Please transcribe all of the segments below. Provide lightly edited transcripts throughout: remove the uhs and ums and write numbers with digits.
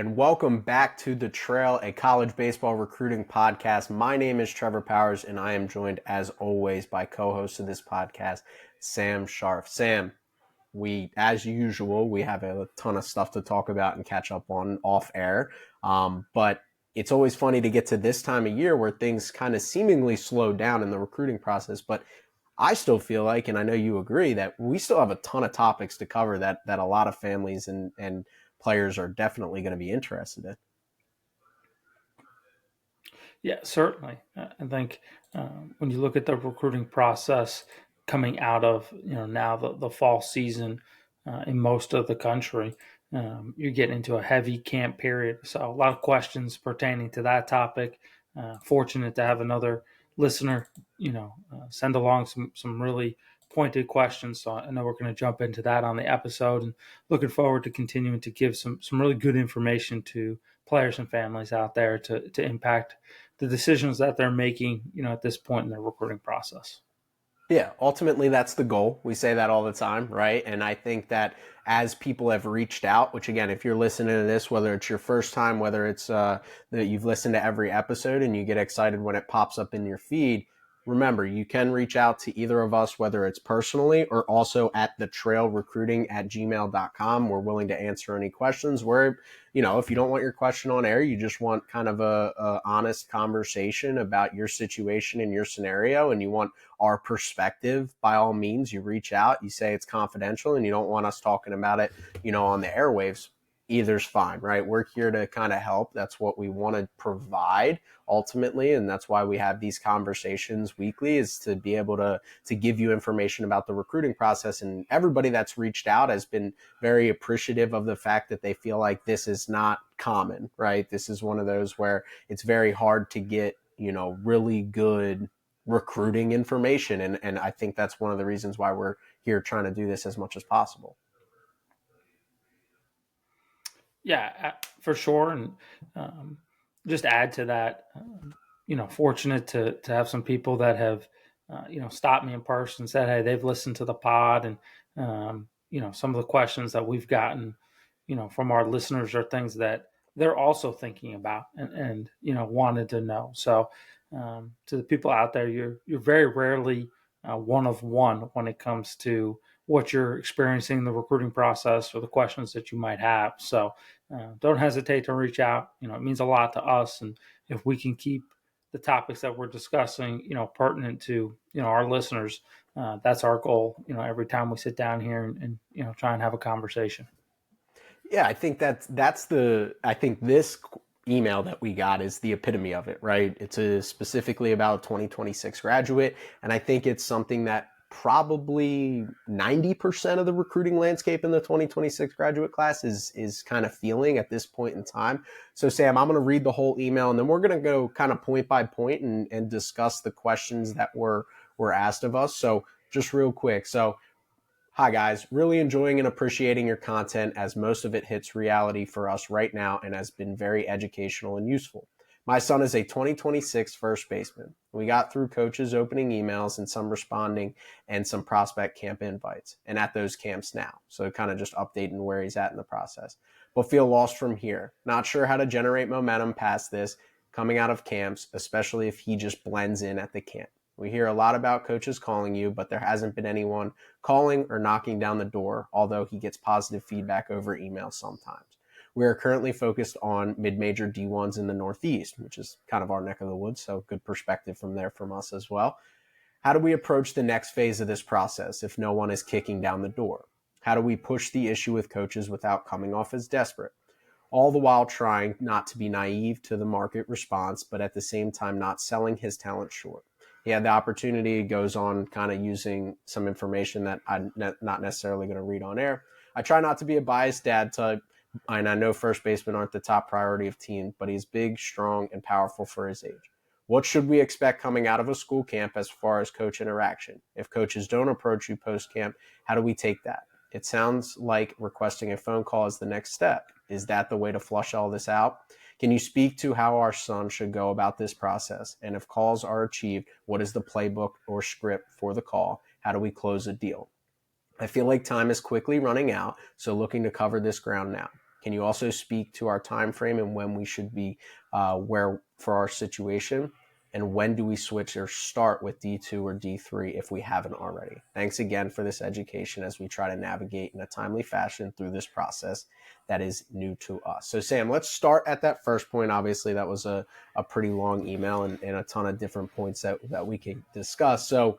and welcome back to The Trail, a college baseball recruiting podcast. My name is Trevor Powers, and I am joined, as always, by co-host of this podcast, Sam Sharf. Sam, as usual, we have a ton of stuff to talk about and catch up on off air, but it's always funny to get to this time of year where things kind of seemingly slow down in the recruiting process, but I still feel like, and I know you agree, that we still have a ton of topics to cover that a lot of families and players are definitely going to be interested in. Yeah, certainly. I think when you look at the recruiting process coming out of now the fall season in most of the country, you're getting into a heavy camp period. So a lot of questions pertaining to that topic. Fortunate to have another listener, send along some really pointed questions. So I know we're going to jump into that on the episode, and looking forward to continuing to give some really good information to players and families out there to impact the decisions that they're making, at this point in their recruiting process. Yeah, ultimately that's the goal. We say that all the time, right? And I think that as people have reached out, which again, if you're listening to this, whether it's your first time, whether it's that you've listened to every episode and you get excited when it pops up in your feed, remember, you can reach out to either of us, whether it's personally or also at thetrailrecruiting@gmail.com. We're willing to answer any questions. If you don't want your question on air, you just want kind of a honest conversation about your situation and your scenario, and you want our perspective, by all means, you reach out, you say it's confidential and you don't want us talking about it, on the airwaves. Either's fine, right? We're here to kind of help. That's what we want to provide ultimately. And that's why we have these conversations weekly, is to be able to give you information about the recruiting process. And everybody that's reached out has been very appreciative of the fact that they feel like this is not common, right? This is one of those where it's very hard to get, really good recruiting information. And I think that's one of the reasons why we're here trying to do this as much as possible. Yeah, for sure. And just add to that, fortunate to have some people that have, stopped me in person and said, hey, they've listened to the pod. And, some of the questions that we've gotten, from our listeners are things that they're also thinking about and wanted to know. So to the people out there, you're very rarely one of one when it comes to what you're experiencing in the recruiting process or the questions that you might have. So don't hesitate to reach out. It means a lot to us. And if we can keep the topics that we're discussing, pertinent to, our listeners, that's our goal, every time we sit down here and try and have a conversation. Yeah, I think I think this email that we got is the epitome of it, right? It's specifically about a 2026 graduate. And I think it's something that probably 90% of the recruiting landscape in the 2026 graduate class is kind of feeling at this point in time. So Sam, I'm going to read the whole email and then we're going to go kind of point by point and discuss the questions that were asked of us. So just real quick. So hi guys, really enjoying and appreciating your content as most of it hits reality for us right now and has been very educational and useful. My son is a 2026 first baseman. We got through coaches opening emails and some responding and some prospect camp invites and at those camps now. So kind of just updating where he's at in the process. But feel lost from here. Not sure how to generate momentum past this coming out of camps, especially if he just blends in at the camp. We hear a lot about coaches calling you, but there hasn't been anyone calling or knocking down the door, although he gets positive feedback over email sometimes. We are currently focused on mid-major D1s in the Northeast, which is kind of our neck of the woods, so good perspective from there from us as well. How do we approach the next phase of this process if no one is kicking down the door? How do we push the issue with coaches without coming off as desperate? All the while trying not to be naive to the market response, but at the same time not selling his talent short. He had the opportunity, goes on kind of using some information that I'm not necessarily going to read on air. I try not to be a biased dad type, and I know first basemen aren't the top priority of team, but he's big, strong, and powerful for his age. What should we expect coming out of a school camp as far as coach interaction? If coaches don't approach you post-camp, how do we take that? It sounds like requesting a phone call is the next step. Is that the way to flush all this out? Can you speak to how our son should go about this process? And if calls are achieved, what is the playbook or script for the call? How do we close a deal? I feel like time is quickly running out, so looking to cover this ground now. Can you also speak to our time frame and when we should be where for our situation? And when do we switch or start with D2 or D3 if we haven't already? Thanks again for this education as we try to navigate in a timely fashion through this process that is new to us. So, Sam, let's start at that first point. Obviously, that was a pretty long email and a ton of different points that we can discuss. So,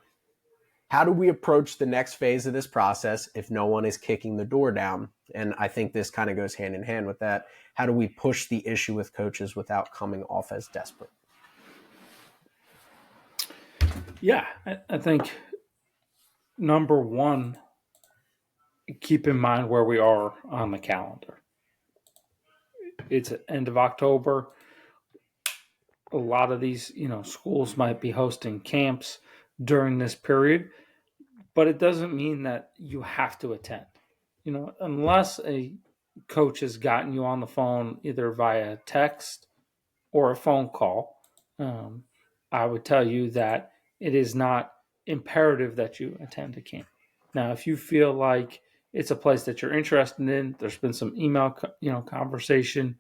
how do we approach the next phase of this process if no one is kicking the door down? And I think this kind of goes hand in hand with that. How do we push the issue with coaches without coming off as desperate? Yeah, I think number one, keep in mind where we are on the calendar. It's end of October. A lot of these, schools might be hosting camps during this period, but it doesn't mean that you have to attend. Unless a coach has gotten you on the phone either via text or a phone call, um, I would tell you that it is not imperative that you attend a camp. Now, if you feel like it's a place that you're interested in, there's been some email, conversation,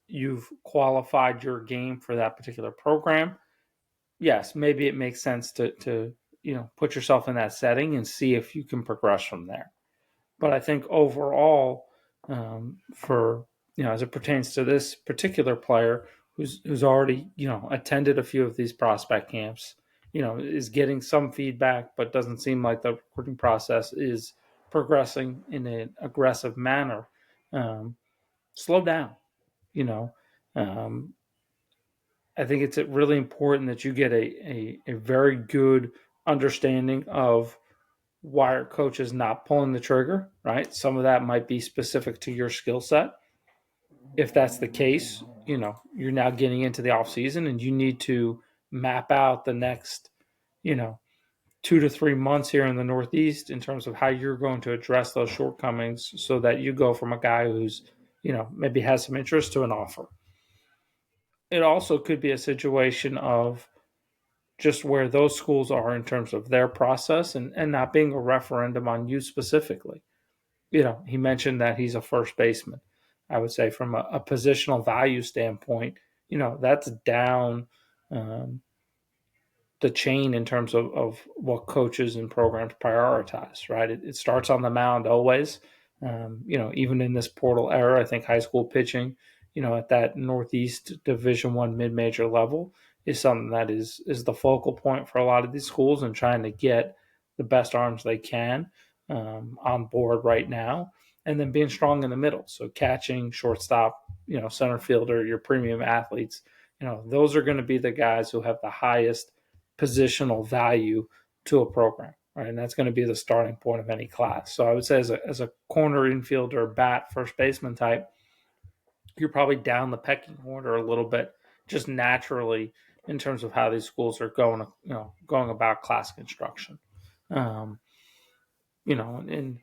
you've qualified your game for that particular program, yes, maybe it makes sense to put yourself in that setting and see if you can progress from there. But I think overall, for as it pertains to this particular player who's already attended a few of these prospect camps, is getting some feedback, but doesn't seem like the recruiting process is progressing in an aggressive manner. Slow down. You know, um, I think it's really important that you get a very good understanding of why are coaches not pulling the trigger, right? Some of that might be specific to your skill set. If that's the case, you're now getting into the off season and you need to map out the next, you know, 2 to 3 months here in the Northeast in terms of how you're going to address those shortcomings so that you go from a guy who's, maybe has some interest to an offer. It also could be a situation of just where those schools are in terms of their process and not being a referendum on you specifically. He mentioned that he's a first baseman. I would say from a positional value standpoint, that's down um, the chain in terms of what coaches and programs prioritize, right? It starts on the mound always. Even in this portal era, I think high school pitching, at that Northeast Division One mid-major level is something that is the focal point for a lot of these schools and trying to get the best arms they can on board right now, and then being strong in the middle. So catching, shortstop, center fielder, your premium athletes, those are going to be the guys who have the highest positional value to a program, right? And that's going to be the starting point of any class. So I would say as a corner infielder, bat, first baseman type, you're probably down the pecking order a little bit, just naturally in terms of how these schools are going about class construction. Um, and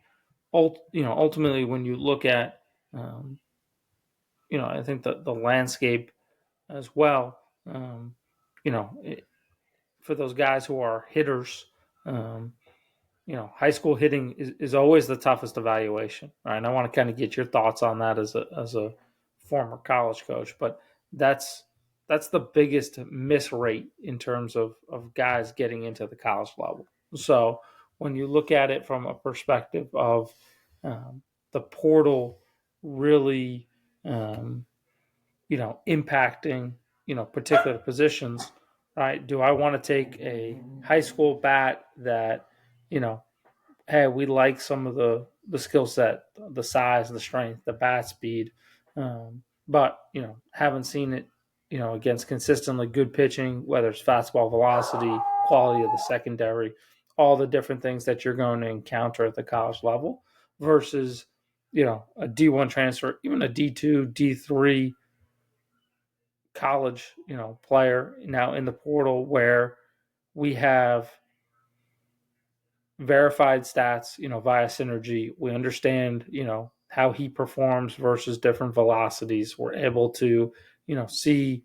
ultimately when you look at, um, I think the landscape as well, you know, it, for those guys who are hitters, um, high school hitting is always the toughest evaluation, right? And I want to kind of get your thoughts on that as a former college coach, but that's that's the biggest miss rate in terms of guys getting into the college level. So when you look at it from a perspective of the portal really, um, impacting, particular positions, right? Do I want to take a high school bat that, you know, hey, we like some of the skill set, the size, the strength, the bat speed, but haven't seen it, against consistently good pitching, whether it's fastball velocity, quality of the secondary, all the different things that you're going to encounter at the college level, versus a D1 transfer, even a D2, D3 college, player now in the portal where we have verified stats, via synergy. We understand, how he performs versus different velocities. We're able to, see,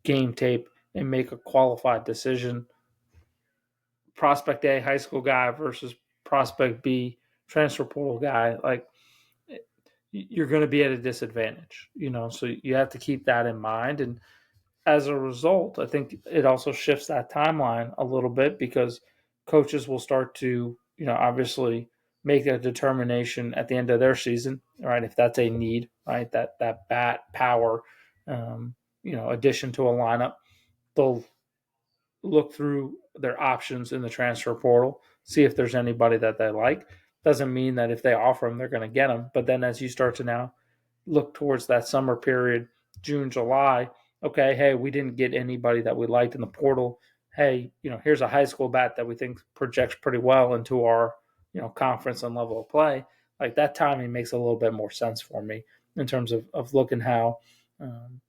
game tape and make a qualified decision. Prospect A, high school guy versus prospect B, transfer portal guy. Like you're going to be at a disadvantage, so you have to keep that in mind. And as a result, I think it also shifts that timeline a little bit because coaches will start to, obviously make a determination at the end of their season, right? If that's a need, right? That bat power, addition to a lineup, they'll look through their options in the transfer portal, see if there's anybody that they like. Doesn't mean that if they offer them, they're going to get them. But then as you start to now look towards that summer period, June, July, okay, hey, we didn't get anybody that we liked in the portal. Hey, here's a high school bat that we think projects pretty well into our, conference and level of play. Like that timing makes a little bit more sense for me in terms of looking how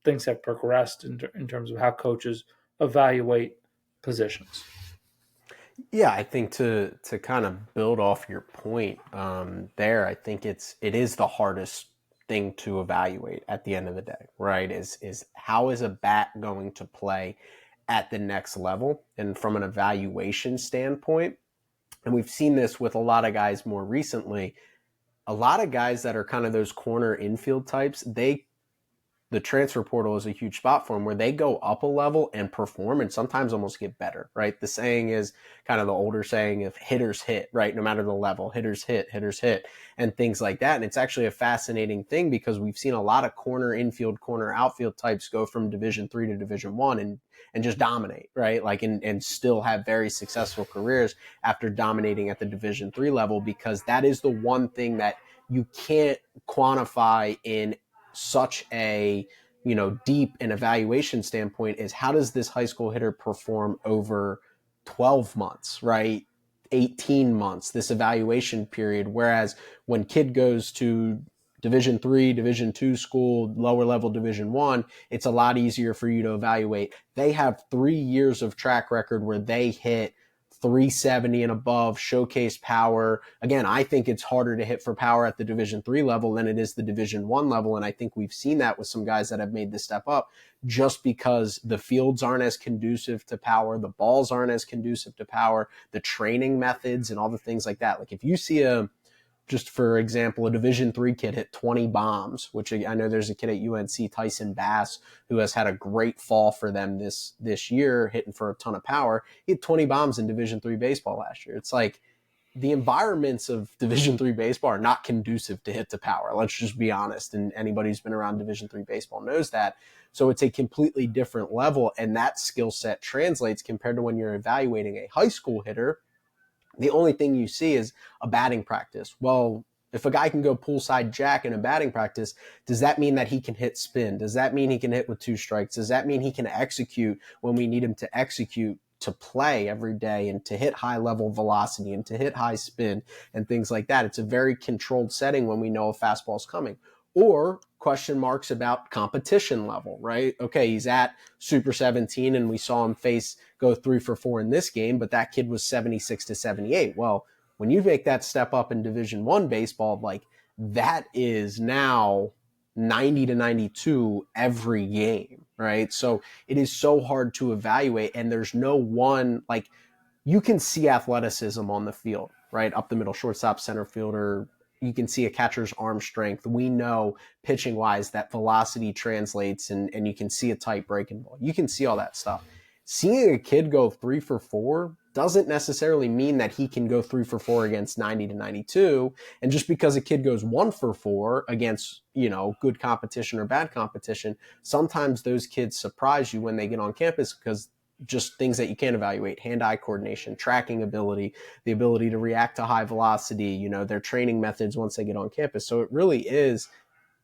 things have progressed in terms of how coaches evaluate positions. Yeah, I think to kind of build off your point there, I think it is the hardest thing to evaluate at the end of the day, right? Is how is a bat going to play at the next level, and from an evaluation standpoint, and we've seen this with a lot of guys more recently. A lot of guys that are kind of those corner infield types, the transfer portal is a huge spot for them where they go up a level and perform and sometimes almost get better, right? The saying is kind of the older saying of hitters hit, right? No matter the level, hitters hit, and things like that. And it's actually a fascinating thing because we've seen a lot of corner infield, corner outfield types go from Division 3 to Division 1 and just dominate, right? Like, and still have very successful careers after dominating at the Division 3 level, because that is the one thing that you can't quantify in such a deep an evaluation standpoint, is how does this high school hitter perform over 12 months, right? 18 months, this evaluation period. Whereas when kid goes to Division 3, Division 2 school, lower level Division 1, it's a lot easier for you to evaluate. They have 3 years of track record where they hit 370 and above, showcase power. Again, I think it's harder to hit for power at the Division 3 level than it is the Division 1 level. And I think we've seen that with some guys that have made this step up, just because the fields aren't as conducive to power, the balls aren't as conducive to power, the training methods and all the things like that. Like if you see just for example, a Division 3 kid hit 20 bombs, which I know there's a kid at UNC, Tyson Bass, who has had a great fall for them this year, hitting for a ton of power. He had 20 bombs in Division 3 baseball last year. It's like the environments of Division 3 baseball are not conducive to hit to power. Let's just be honest. And anybody who's been around Division 3 baseball knows that. So it's a completely different level, and that skill set translates compared to when you're evaluating a high school hitter. The only thing you see is a batting practice. Well, if a guy can go poolside jack in a batting practice, does that mean that he can hit spin? Does that mean he can hit with 2 strikes? Does that mean he can execute when we need him to execute, to play every day and to hit high level velocity and to hit high spin and things like that? It's a very controlled setting when we know a fastball's coming. Or question marks about competition level, right? Okay, he's at Super 17 and we saw him go 3 for 4 in this game, but that kid was 76 to 78. Well, when you make that step up in Division 1 baseball, like that is now 90 to 92 every game, right? So it is so hard to evaluate, and there's no one, like, you can see athleticism on the field, right? Up the middle, shortstop, center fielder. You can see a catcher's arm strength. We know pitching wise that velocity translates, and you can see a tight breaking ball. You can see all that stuff. Seeing a kid go 3 for 4 doesn't necessarily mean that he can go 3 for 4 against 90 to 92. And just because a kid goes 1 for 4 against, good competition or bad competition, sometimes those kids surprise you when they get on campus, because just things that you can't evaluate: hand-eye coordination, tracking ability, the ability to react to high velocity, their training methods once they get on campus. So it really is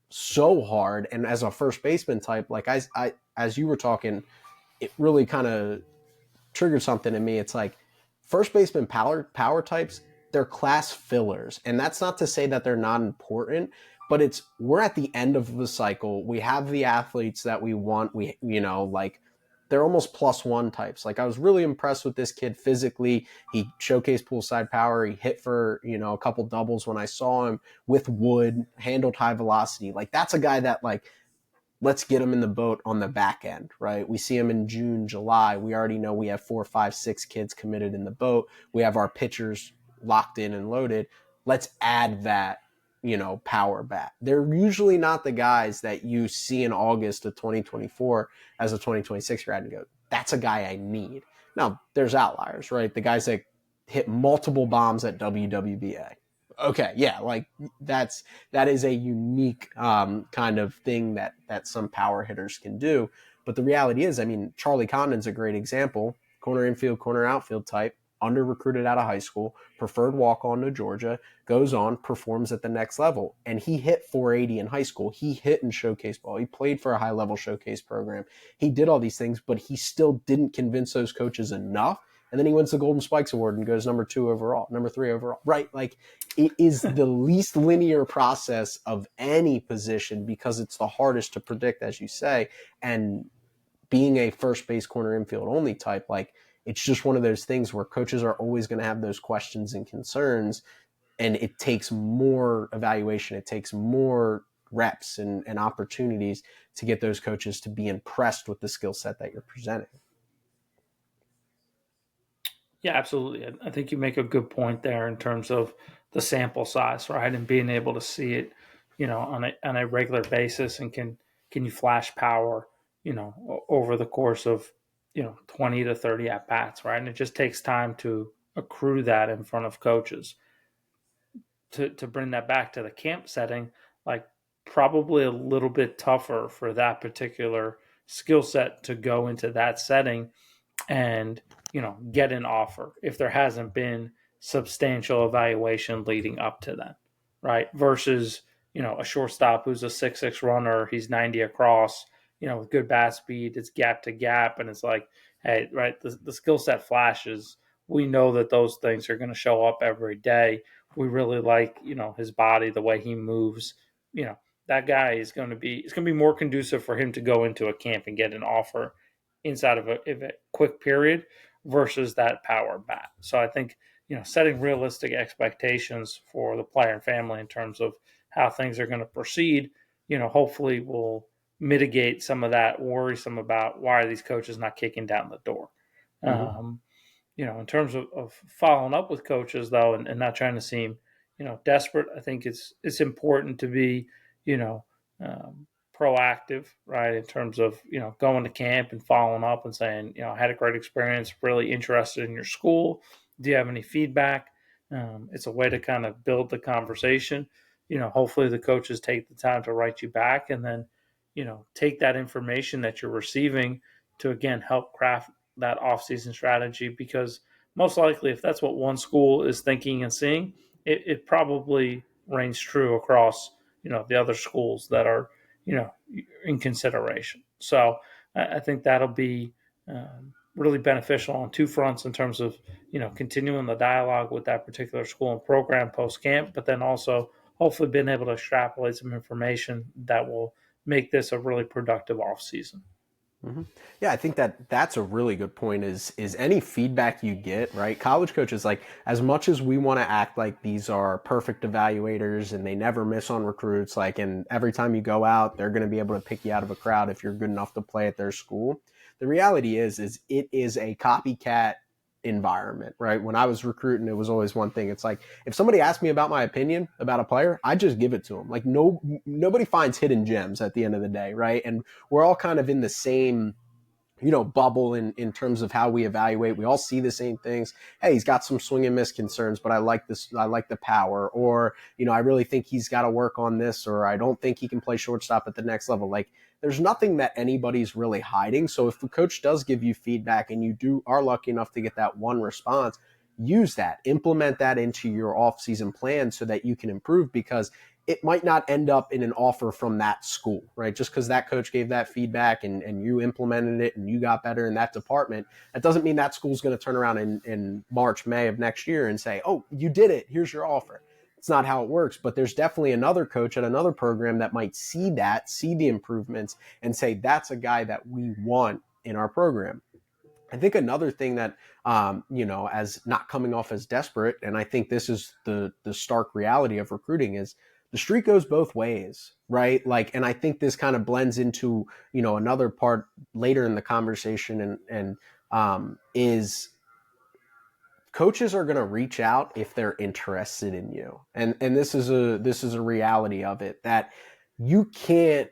so hard. And as a first baseman type, like as you were talking, it really kind of triggered something in me. It's like first baseman power types, they're class fillers. And that's not to say that they're not important, but we're at the end of the cycle. We have the athletes that we want. Like they're almost +1 types. Like I was really impressed with this kid physically. He showcased poolside power. He hit for, a couple doubles when I saw him with wood, handled high velocity. Like that's a guy that, like, let's get him in the boat on the back end, right? We see him in June, July. We already know we have 4, 5, 6 kids committed in the boat. We have our pitchers locked in and loaded. Let's add that power bat. They're usually not the guys that you see in August of 2024 as a 2026 grad and go, that's a guy I need. Now, there's outliers, right? The guys that hit multiple bombs at WWBA. Okay, yeah, like that is a unique kind of thing that some power hitters can do. But the reality is, I mean, Charlie Condon's a great example. Corner infield, corner outfield type, under recruited out of high school, preferred walk on to Georgia, goes on, performs at the next level. And he hit 480 in high school. He hit in showcase ball. He played for a high level showcase program. He did all these things, but he still didn't convince those coaches enough. And then he wins the Golden Spikes Award and goes number 2 overall, number 3 overall, right? Like, it is the least linear process of any position because it's the hardest to predict, as you say. And being a first base, corner infield only type, like, it's just one of those things where coaches are always going to have those questions and concerns, and it takes more evaluation. It takes more reps and opportunities to get those coaches to be impressed with the skill set that you're presenting. Yeah, absolutely. I think you make a good point there in terms of the sample size, right? And being able to see it, on a regular basis, and can you flash power, over the course of 20 to 30 at bats, right? And it just takes time to accrue that in front of coaches. To bring that back to the camp setting, like, probably a little bit tougher for that particular skill set to go into that setting and get an offer if there hasn't been substantial evaluation leading up to that, right? Versus a shortstop who's a 6'6" runner, he's 90 across, with good bat speed, it's gap to gap, and it's like, hey, right, the skill set flashes, we know that those things are going to show up every day. We really like his body, the way he moves. That guy is going to be, it's going to be more conducive for him to go into a camp and get an offer inside of a quick period versus that power bat. So I think, setting realistic expectations for the player and family in terms of how things are going to proceed, hopefully will mitigate some of that worrisome about why are these coaches not kicking down the door. Mm-hmm. In terms of following up with coaches though, and not trying to seem, desperate, I think it's important to be, you know, um, proactive, right? In terms of, going to camp and following up and saying, I had a great experience, really interested in your school. Do you have any feedback? It's a way to kind of build the conversation. Hopefully the coaches take the time to write you back, and then, take that information that you're receiving to again help craft that off-season strategy, because most likely if that's what one school is thinking and seeing, it probably reigns true across the other schools that are in consideration. So I think that'll be really beneficial on two fronts in terms of continuing the dialogue with that particular school and program post camp, but then also hopefully being able to extrapolate some information that will make this a really productive off season. Mm-hmm. Yeah, I think that's a really good point. Is any feedback you get, right? College coaches, like, as much as we want to act like these are perfect evaluators and they never miss on recruits, like, and every time you go out, they're going to be able to pick you out of a crowd if you're good enough to play at their school. The reality is it is a copycat environment, right? When I was recruiting, it was always one thing. It's like, if somebody asked me about my opinion about a player, I just give it to them. Like, nobody finds hidden gems at the end of the day, right? And we're all kind of in the same bubble in terms of how we evaluate. We all see the same things. Hey, he's got some swing and miss concerns, but I like this. I like the power, or, I really think he's got to work on this, or I don't think he can play shortstop at the next level. Like, there's nothing that anybody's really hiding. So if the coach does give you feedback and you are lucky enough to get that one response, use that, implement that into your off-season plan so that you can improve, because it might not end up in an offer from that school, right? Just because that coach gave that feedback and you implemented it and you got better in that department, that doesn't mean that school's going to turn around in March, May of next year and say, oh, you did it, here's your offer. It's not how it works. But there's definitely another coach at another program that might see the improvements and say, that's a guy that we want in our program. I think another thing that, as not coming off as desperate, and I think this is the stark reality of recruiting, is the street goes both ways, right? Like, and I think this kind of blends into, another part later in the conversation, and is coaches are going to reach out if they're interested in you. And this is a reality of it, that you can't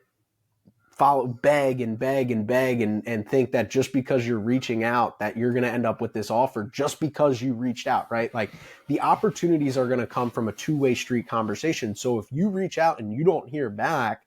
beg and beg and beg and think that just because you're reaching out that you're going to end up with this offer just because you reached out, right? Like, the opportunities are going to come from a two-way street conversation. So if you reach out and you don't hear back,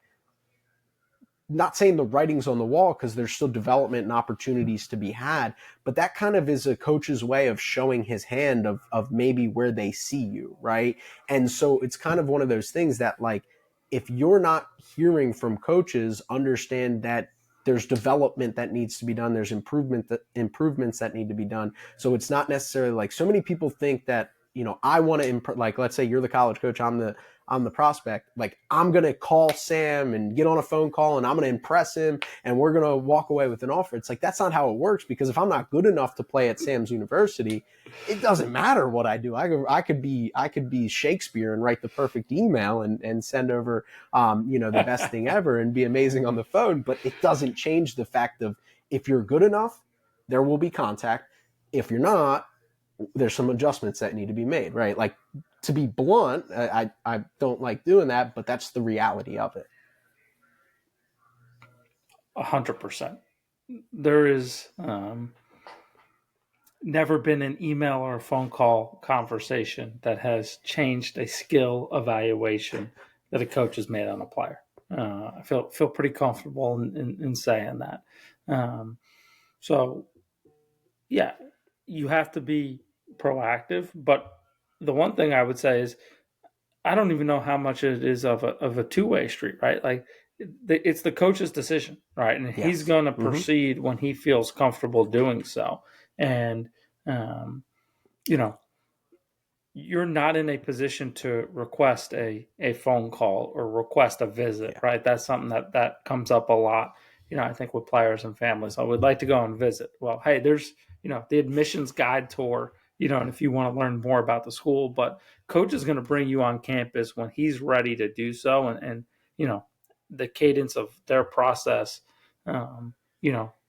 not saying the writing's on the wall, because there's still development and opportunities to be had, but that kind of is a coach's way of showing his hand of maybe where they see you, right? And so it's kind of one of those things that, like, if you're not hearing from coaches, understand that there's development that needs to be done. There's improvements that need to be done. So it's not necessarily like, so many people think that, I want to like, let's say you're the college coach, I'm the prospect. Like, I'm going to call Sam and get on a phone call and I'm going to impress him and we're going to walk away with an offer. It's like, that's not how it works, because if I'm not good enough to play at Sam's university, it doesn't matter what I do. I could be Shakespeare and write the perfect email and send over, the best thing ever and be amazing on the phone. But it doesn't change the fact of, if you're good enough, there will be contact. If you're not, there's some adjustments that need to be made, right? Like, to be blunt, I don't like doing that, but that's the reality of it. 100%. There is never been an email or a phone call conversation that has changed a skill evaluation that a coach has made on a player. I feel pretty comfortable in saying that. So, yeah, you have to be proactive. But the one thing I would say is, I don't even know how much it is of a two-way street, right? Like, it's the coach's decision, right? And he's Yes. going to Mm-hmm. proceed when he feels comfortable doing so. And, um, you know, you're not in a position to request a phone call or request a visit, Yeah. right? That's something that comes up a lot. I think with players and families, I would like to go and visit. Well, hey, there's, the admissions guide tour, and if you want to learn more about the school, but coach is going to bring you on campus when he's ready to do so. And the cadence of their process,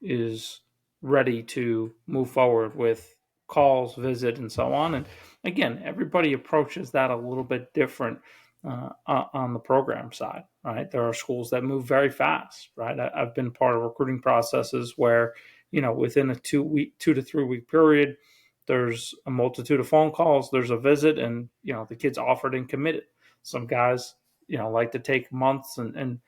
is ready to move forward with calls, visit, and so on. And again, everybody approaches that a little bit different on the program side, right? There are schools that move very fast, right? I've been part of recruiting processes where, within a 2 to 3 week period, there's a multitude of phone calls, there's a visit, and, the kid's offered and committed. Some guys, like to take months and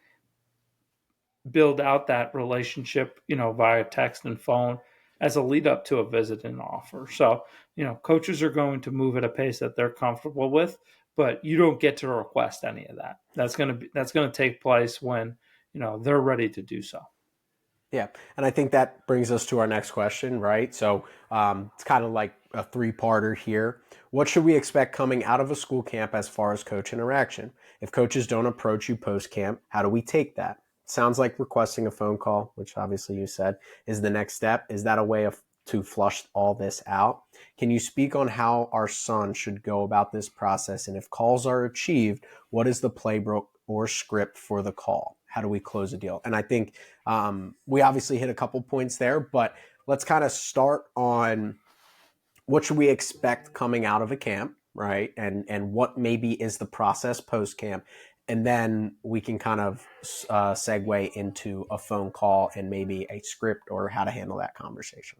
build out that relationship, via text and phone as a lead up to a visit and offer. So, coaches are going to move at a pace that they're comfortable with, but you don't get to request any of that. That's going to take place when, they're ready to do so. Yeah. And I think that brings us to our next question, right? So it's kind of like a three-parter here. What should we expect coming out of a school camp as far as coach interaction? If coaches don't approach you post-camp, how do we take that? Sounds like requesting a phone call, which obviously you said is the next step. Is that a way to flush all this out? Can you speak on how our son should go about this process? And if calls are achieved, what is the playbook or script for the call? How do we close a deal? And I think we obviously hit a couple points there, but let's kind of start on what should we expect coming out of a camp, right? And what maybe is the process post camp, and then we can kind of segue into a phone call and maybe a script or how to handle that conversation.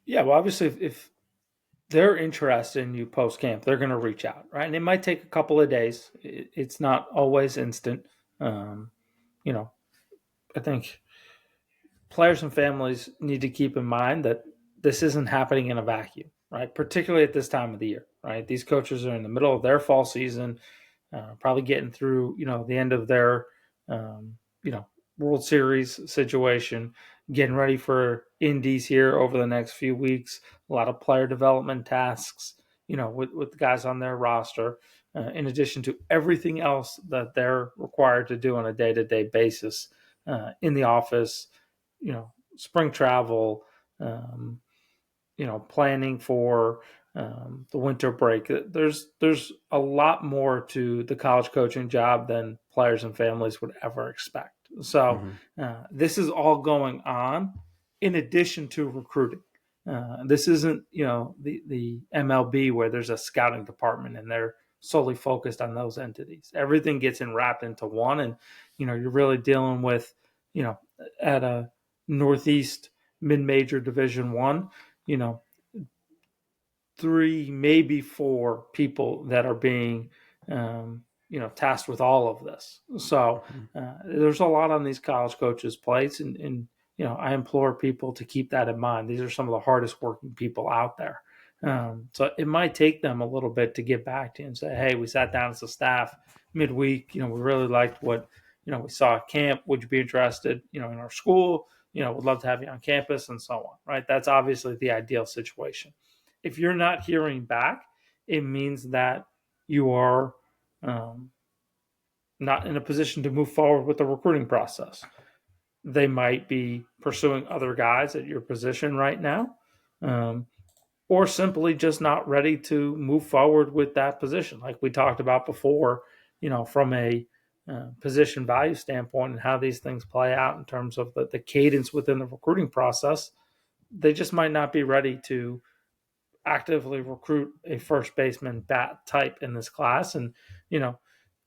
Yeah, well, obviously, if they're interested in you post camp, they're going to reach out, right? And it might take a couple of days. It's not always instant. Um, you know, I think players and families need to keep in mind that this isn't happening in a vacuum, right? Particularly at this time of the year, right? These coaches are in the middle of their fall season, probably getting through, the end of their, um, World Series situation, getting ready for indies here over the next few weeks. A lot of player development tasks, with the guys on their roster, in addition to everything else that they're required to do on a day-to-day basis in the office, spring travel, um, planning for the winter break. There's a lot more to the college coaching job than players and families would ever expect. So Mm-hmm. this is all going on in addition to recruiting. This isn't, the MLB where there's a scouting department and they're solely focused on those entities. Everything gets wrapped into one, and you're really dealing with, you know, at a Northeast mid-major Division One, you know, three, maybe four people that are being, tasked with all of this. So Mhm. there's a lot on these college coaches' plates, and I implore people to keep that in mind. These are some of the hardest working people out there. So it might take them a little bit to get back to you and say, "Hey, we sat down as a staff midweek. We really liked what we saw at camp. Would you be interested? In our school? Would love to have you on campus and so on." Right? That's obviously the ideal situation. If you're not hearing back, it means that you are um, not in a position to move forward with the recruiting process. They might be pursuing other guys at your position right now, um, or simply just not ready to move forward with that position. Like we talked about before, from a position value standpoint and how these things play out in terms of the cadence within the recruiting process, they just might not be ready to actively recruit a first baseman bat type in this class. And, you know,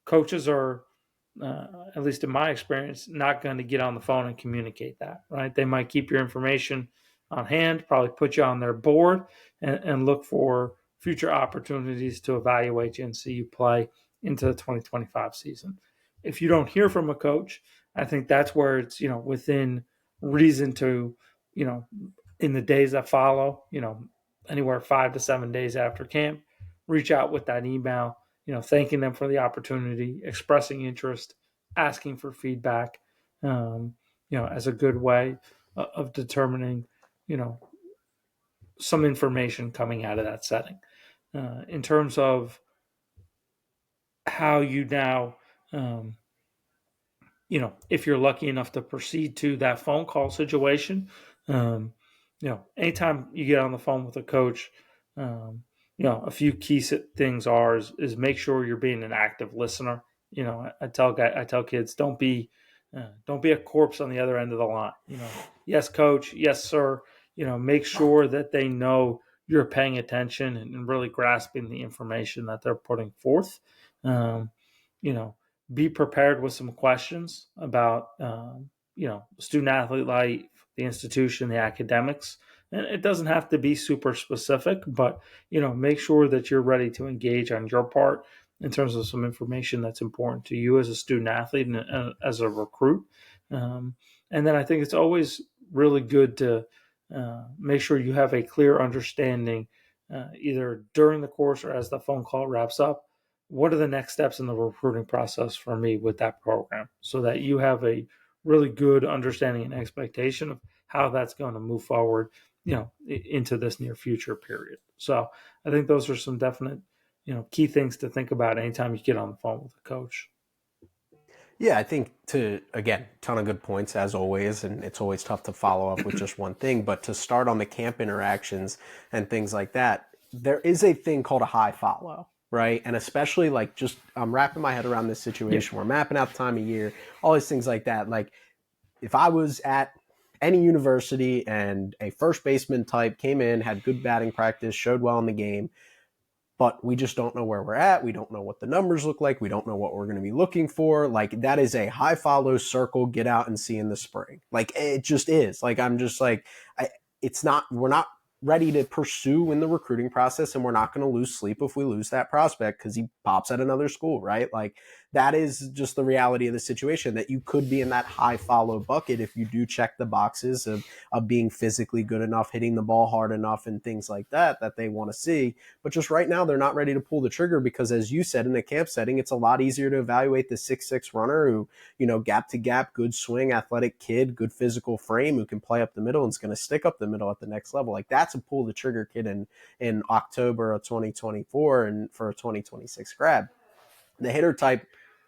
coaches are, at least in my experience, not going to get on the phone and communicate that, right? They might keep your information on hand, probably put you on their board, and look for future opportunities to evaluate you and see you play into the 2025 season. If you don't hear from a coach, I think that's where it's, within reason to, you know, in the days that follow, anywhere 5 to 7 days after camp, reach out with that email, thanking them for the opportunity, expressing interest, asking for feedback, as a good way of determining, you know, some information coming out of that setting. In terms of how you now, um, if you're lucky enough to proceed to that phone call situation, anytime you get on the phone with a coach, um, a few key things is make sure you're being an active listener. I tell kids, don't be a corpse on the other end of the line. Yes, coach, yes, sir. Make sure that they know you're paying attention and really grasping the information that they're putting forth. Um, you know, be prepared with some questions about student athlete life, the institution, the academics. And it doesn't have to be super specific, but make sure that you're ready to engage on your part in terms of some information that's important to you as a student athlete and as a recruit. And then I think it's always really good to make sure you have a clear understanding, either during the course or as the phone call wraps up, what are the next steps in the recruiting process for me with that program, so that you have a really good understanding and expectation of how that's going to move forward, into this near future period. So I think those are some definite, key things to think about anytime you get on the phone with a coach. Yeah, I think again, ton of good points as always, and it's always tough to follow up with just one thing, but to start on the camp interactions and things like that, there is a thing called a high follow, right? And especially like just I'm wrapping my head around this Yeah. situation. We're mapping out the time of year, all these things like that. Like if I was at any university and a first baseman type came in, had good batting practice, showed well in the game, but we just don't know where we're at. We don't know what the numbers look like. We don't know what we're going to be looking for. Like that is a high follow circle, get out and see in the spring. Like it just is. Like I'm just like, it's not, we're not ready to pursue in the recruiting process, and we're not going to lose sleep if we lose that prospect because he pops at another school, right? Like that is just the reality of the situation, that you could be in that high follow bucket if you do check the boxes of being physically good enough, hitting the ball hard enough, and things like that they want to see. But just right now, they're not ready to pull the trigger because, as you said, in a camp setting, it's a lot easier to evaluate the 6'6" runner who, gap to gap, good swing, athletic kid, good physical frame, who can play up the middle and is going to stick up the middle at the next level. Like that's a pull the trigger kid in October of 2024 and for a 2026 grab. The hitter type,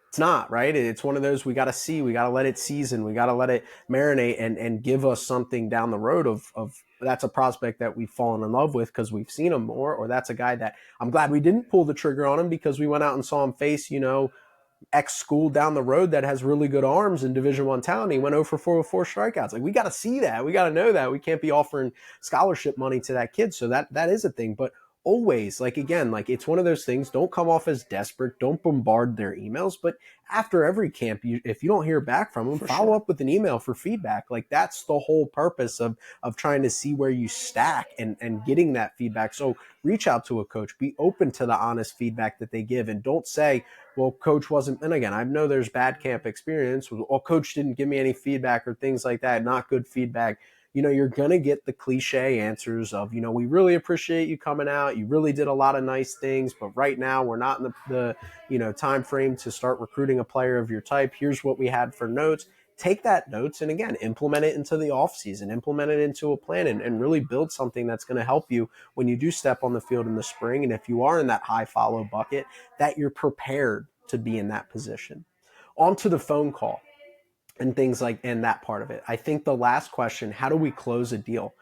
it's not, right? It's one of those we got to see, we got to let it season, we got to let it marinate and give us something down the road of that's a prospect that we've fallen in love with because we've seen him more, or that's a guy that I'm glad we didn't pull the trigger on him because we went out and saw him face, X school down the road that has really good arms in Division I talent. He went 0 for 4 with 4 strikeouts. Like, we got to see that. We got to know that. We can't be offering scholarship money to that kid. So that is a thing. But always, like, again, like, it's one of those things. Don't come off as desperate. Don't bombard their emails. But after every camp, if you don't hear back from them, For follow sure. up with an email for feedback. Like, that's the whole purpose of trying to see where you stack and getting that feedback. So reach out to a coach. Be open to the honest feedback that they give, and don't say, well, coach wasn't, and again, I know there's bad camp experience. Well, coach didn't give me any feedback or things like that, not good feedback. You're going to get the cliche answers of, we really appreciate you coming out. You really did a lot of nice things, but right now we're not in the time frame to start recruiting a player of your type. Here's what we had for notes. Take that notes and, again, implement it into the offseason, implement it into a plan, and really build something that's going to help you when you do step on the field in the spring. And if you are in that high follow bucket, that you're prepared to be in that position. On to the phone call and things like, and that part of it. I think the last question, how do we close a deal?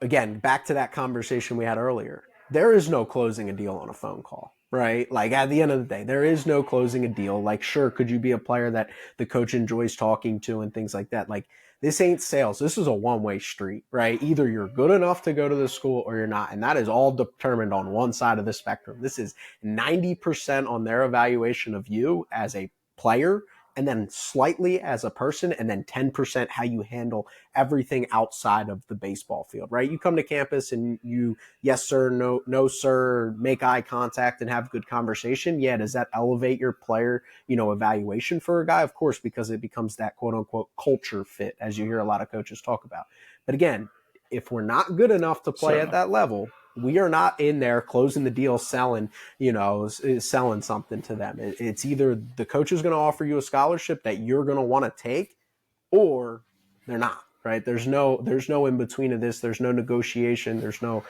Again, back to that conversation we had earlier. There is no closing a deal on a phone call, right? Like, at the end of the day, there is no closing a deal. Like, sure, could you be a player that the coach enjoys talking to and things like that? Like, this ain't sales. This is a one-way street, right? Either you're good enough to go to the school or you're not. And that is all determined on one side of the spectrum. This is 90% on their evaluation of you as a player, and then slightly as a person, and then 10% how you handle everything outside of the baseball field, right? You come to campus and you, yes, sir, no, sir, make eye contact and have good conversation. Yeah, does that elevate your player, evaluation for a guy? Of course, because it becomes that quote unquote culture fit, as you hear a lot of coaches talk about. But again, if we're not good enough to play at Certainly. that level, we are not in there closing the deal, selling something to them. It's either the coach is going to offer you a scholarship that you're going to want to take, or they're not, right? There's no in between of this. There's no negotiation. There's no,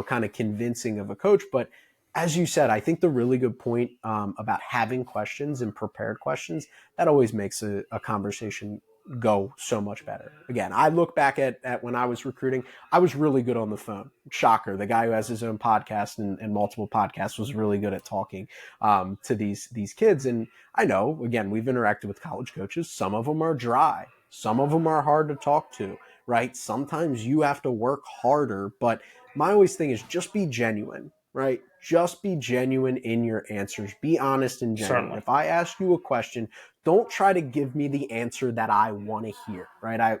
kind of convincing of a coach. But as you said, I think the really good point about having questions and prepared questions, that always makes a conversation go so much better. Again, I look back at when I was recruiting, I was really good on the phone. Shocker. The guy who has his own podcast and multiple podcasts was really good at talking to these kids. And I know, again, we've interacted with college coaches. Some of them are dry. Some of them are hard to talk to, right? Sometimes you have to work harder. But my always thing is, just be genuine, right? Just be genuine in your answers. Be honest and genuine. Certainly. If I ask you a question, don't try to give me the answer that I want to hear, right?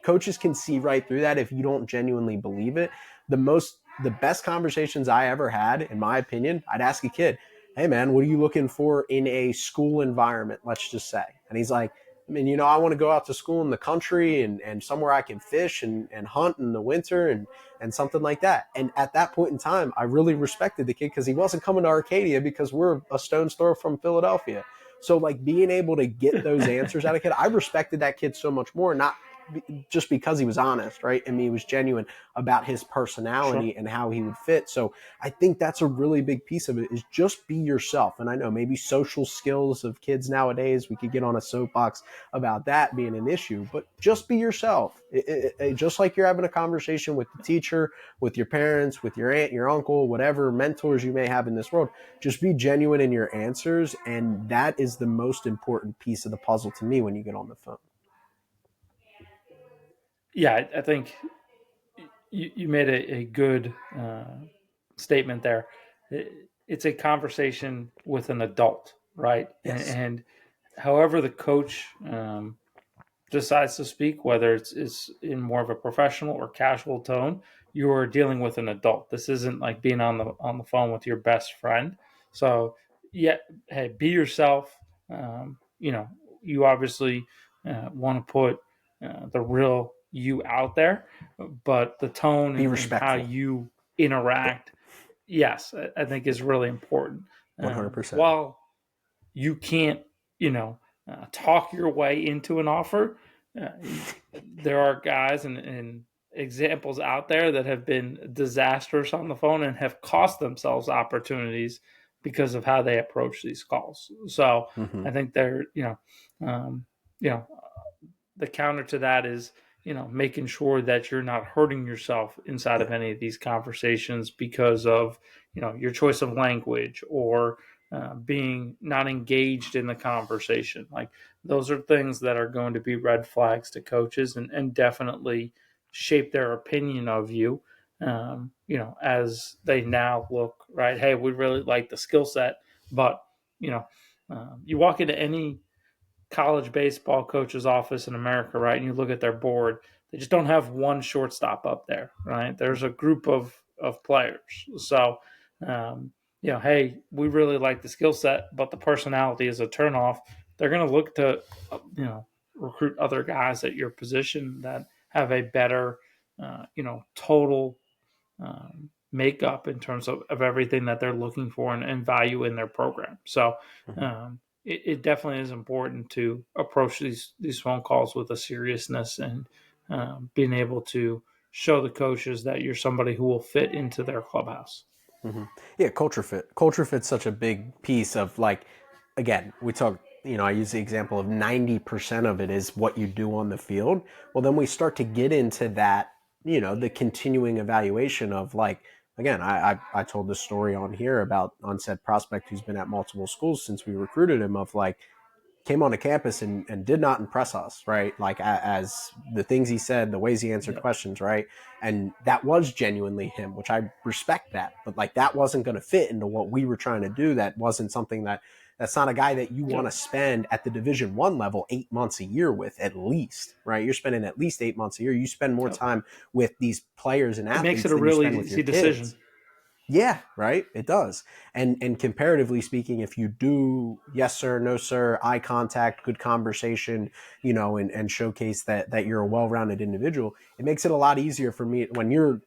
Coaches can see right through that if you don't genuinely believe it. The best conversations I ever had, in my opinion, I'd ask a kid, hey man, what are you looking for in a school environment, let's just say? And he's like, I mean, I want to go out to school in the country and somewhere I can fish and hunt in the winter and something like that. And at that point in time, I really respected the kid because he wasn't coming to Arcadia because we're a stone's throw from Philadelphia. So, like, being able to get those answers out of kid, I respected that kid so much more, not just because he was honest, right? I mean, he was genuine about his Sure. personality and how he would fit. So I think that's a really big piece of it, is just be yourself. And I know maybe social skills of kids nowadays, we could get on a soapbox about that being an issue, but just be yourself. Just like you're having a conversation with the teacher, with your parents, with your aunt, your uncle, whatever mentors you may have in this world, just be genuine in your answers. And that is the most important piece of the puzzle to me when you get on the phone. Yeah, I think you made a good statement there. It's a conversation with an adult, right? Yes. And however the coach decides to speak, whether it's in more of a professional or casual tone, you are dealing with an adult. This isn't like being on the phone with your best friend. So, yeah, hey, be yourself. You obviously want to put the real you out there, but the tone Be and how respectful. you Yep. interact, yes, I think is really important. 100%. While you can't, talk your way into an offer. Uh, there are guys and examples out there that have been disastrous on the phone and have cost themselves opportunities because of how they approach these calls. So Mm-hmm. I think um, you know, the counter to that is, making sure that you're not hurting yourself inside Yeah. of any of these conversations because of, your choice of language or being not engaged in the conversation. Like those are things that are going to be red flags to coaches and definitely shape their opinion of you. As they now look right. Hey, we really like the skill set, but you know, you walk into any college baseball coach's office in America, right? And you look at their board, they just don't have one shortstop up there, right? There's a group of players. So, um, hey, we really like the skill set, but the personality is a turnoff. They're going to look to, recruit other guys at your position that have a better, total makeup in terms of everything that they're looking for and value in their program. So Mhm. it definitely is important to approach these phone calls with a seriousness and being able to show the coaches that you're somebody who will fit into their clubhouse. Mm-hmm. Yeah, culture fit. Culture fit's such a big piece of like, again, we talk, I use the example of 90% of it is what you do on the field. Well, then we start to get into that, the continuing evaluation of like, again, I told this story on here about unsaid prospect who's been at multiple schools since we recruited him of like, came onto campus and did not impress us, right? Like as the things he said, the ways he answered Yeah. questions, right? And that was genuinely him, which I respect that. But like that wasn't going to fit into what we were trying to do. That wasn't something that's not a guy that you want Yeah. to spend at the Division 1 level 8 months a year with at least, right? You're spending at least 8 months a year. You spend more Yep. time with these players and It makes it athletes a than you really spend with your easy decision. kids. Yeah, right. It does. And comparatively speaking, if you do yes sir, no sir, eye contact, good conversation, and showcase that you're a well-rounded individual, it makes it a lot easier for me when you're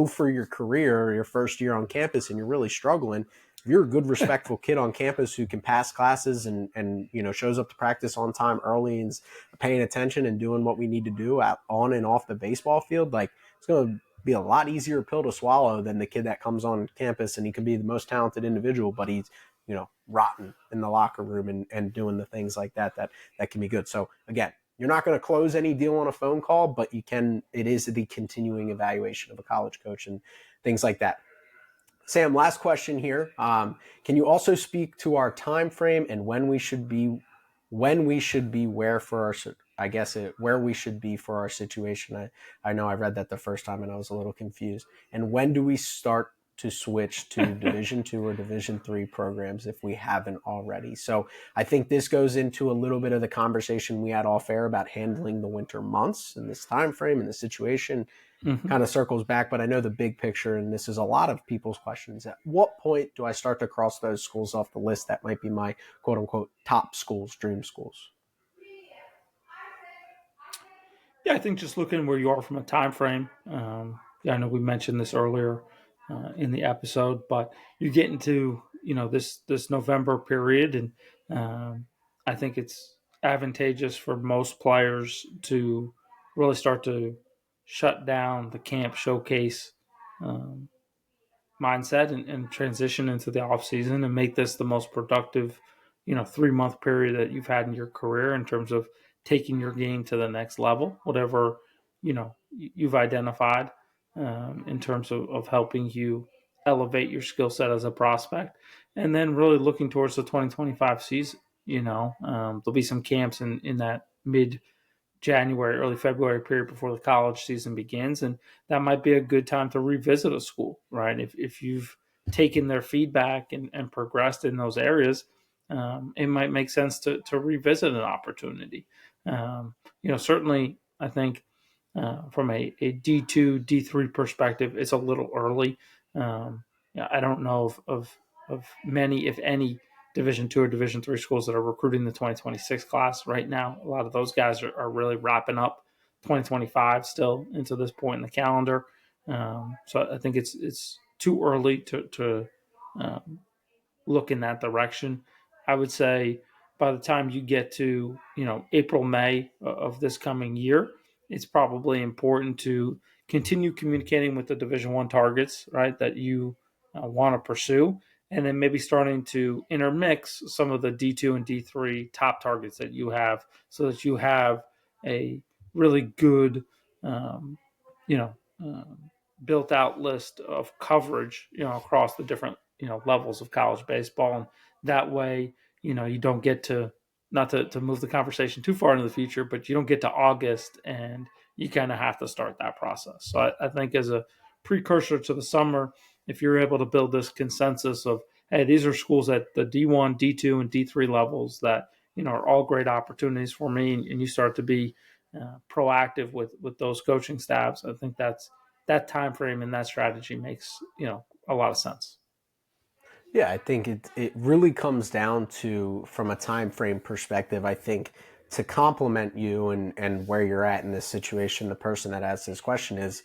for your career or your first year on campus and you're really struggling. If you're a good, respectful kid on campus who can pass classes and shows up to practice on time early and paying attention and doing what we need to do on and off the baseball field, like it's going to be a lot easier pill to swallow than the kid that comes on campus and he can be the most talented individual, but he's, rotten in the locker room and doing the things like that can be good. So again, you're not going to close any deal on a phone call, but it is the continuing evaluation of a college coach and things like that. Sam, last question here. Can you also speak to our time frame and when we should be where for our where we should be for our situation? I know I read that the first time and I was a little confused. And when do we start to switch to Division 2 or Division 3 programs if we haven't already? So I think this goes into a little bit of the conversation we had off air about handling the winter months and this time frame and the situation Mm-hmm. kind of circles back, but I know the big picture, and this is a lot of people's questions. At what point do I start to cross those schools off the list that might be my quote unquote top schools, dream schools? Yeah, I think just looking where you are from a time frame. I know we mentioned this earlier in the episode, but you get into this November period, and I think it's advantageous for most players to really start to shut down the camp showcase um, mindset and transition into the off season and make this the most productive 3 month period that you've had in your career in terms of taking your game to the next level, whatever you've identified in terms of helping you elevate your skill set as a prospect, and then really looking towards the 2025 season. There'll be some camps in that mid January, early February period before the college season begins. And that might be a good time to revisit a school, right? If you've taken their feedback and progressed in those areas, it might make sense to revisit an opportunity. Certainly, I think from a D2, D3 perspective, it's a little early. I don't know of many, if any, Division 2 or Division 3 schools that are recruiting the 2026 class right now. A lot of those guys are really wrapping up 2025 still into this point in the calendar. So I think it's too early to um, look in that direction. I would say by the time you get to April, May of this coming year, it's probably important to continue communicating with the Division 1 targets, right, that you want to pursue, and then maybe starting to intermix some of the D2 and D3 top targets that you have, so that you have a really good, um, you know, um, built out list of coverage, across the different levels of college baseball, and That way, you don't get to, not to move the conversation too far into the future, but you don't get to August and you kind of have to start that process. So I think as a precursor to the summer, if you're able to build this consensus of, hey, these are schools at the D1, D2, and D3 levels that are all great opportunities for me, and you start to be proactive with those coaching staffs. I think that time frame and that strategy makes a lot of sense. Yeah, I think it really comes down to, from a time frame perspective, I think to complement you and where you're at in this situation, the person that asked this question is,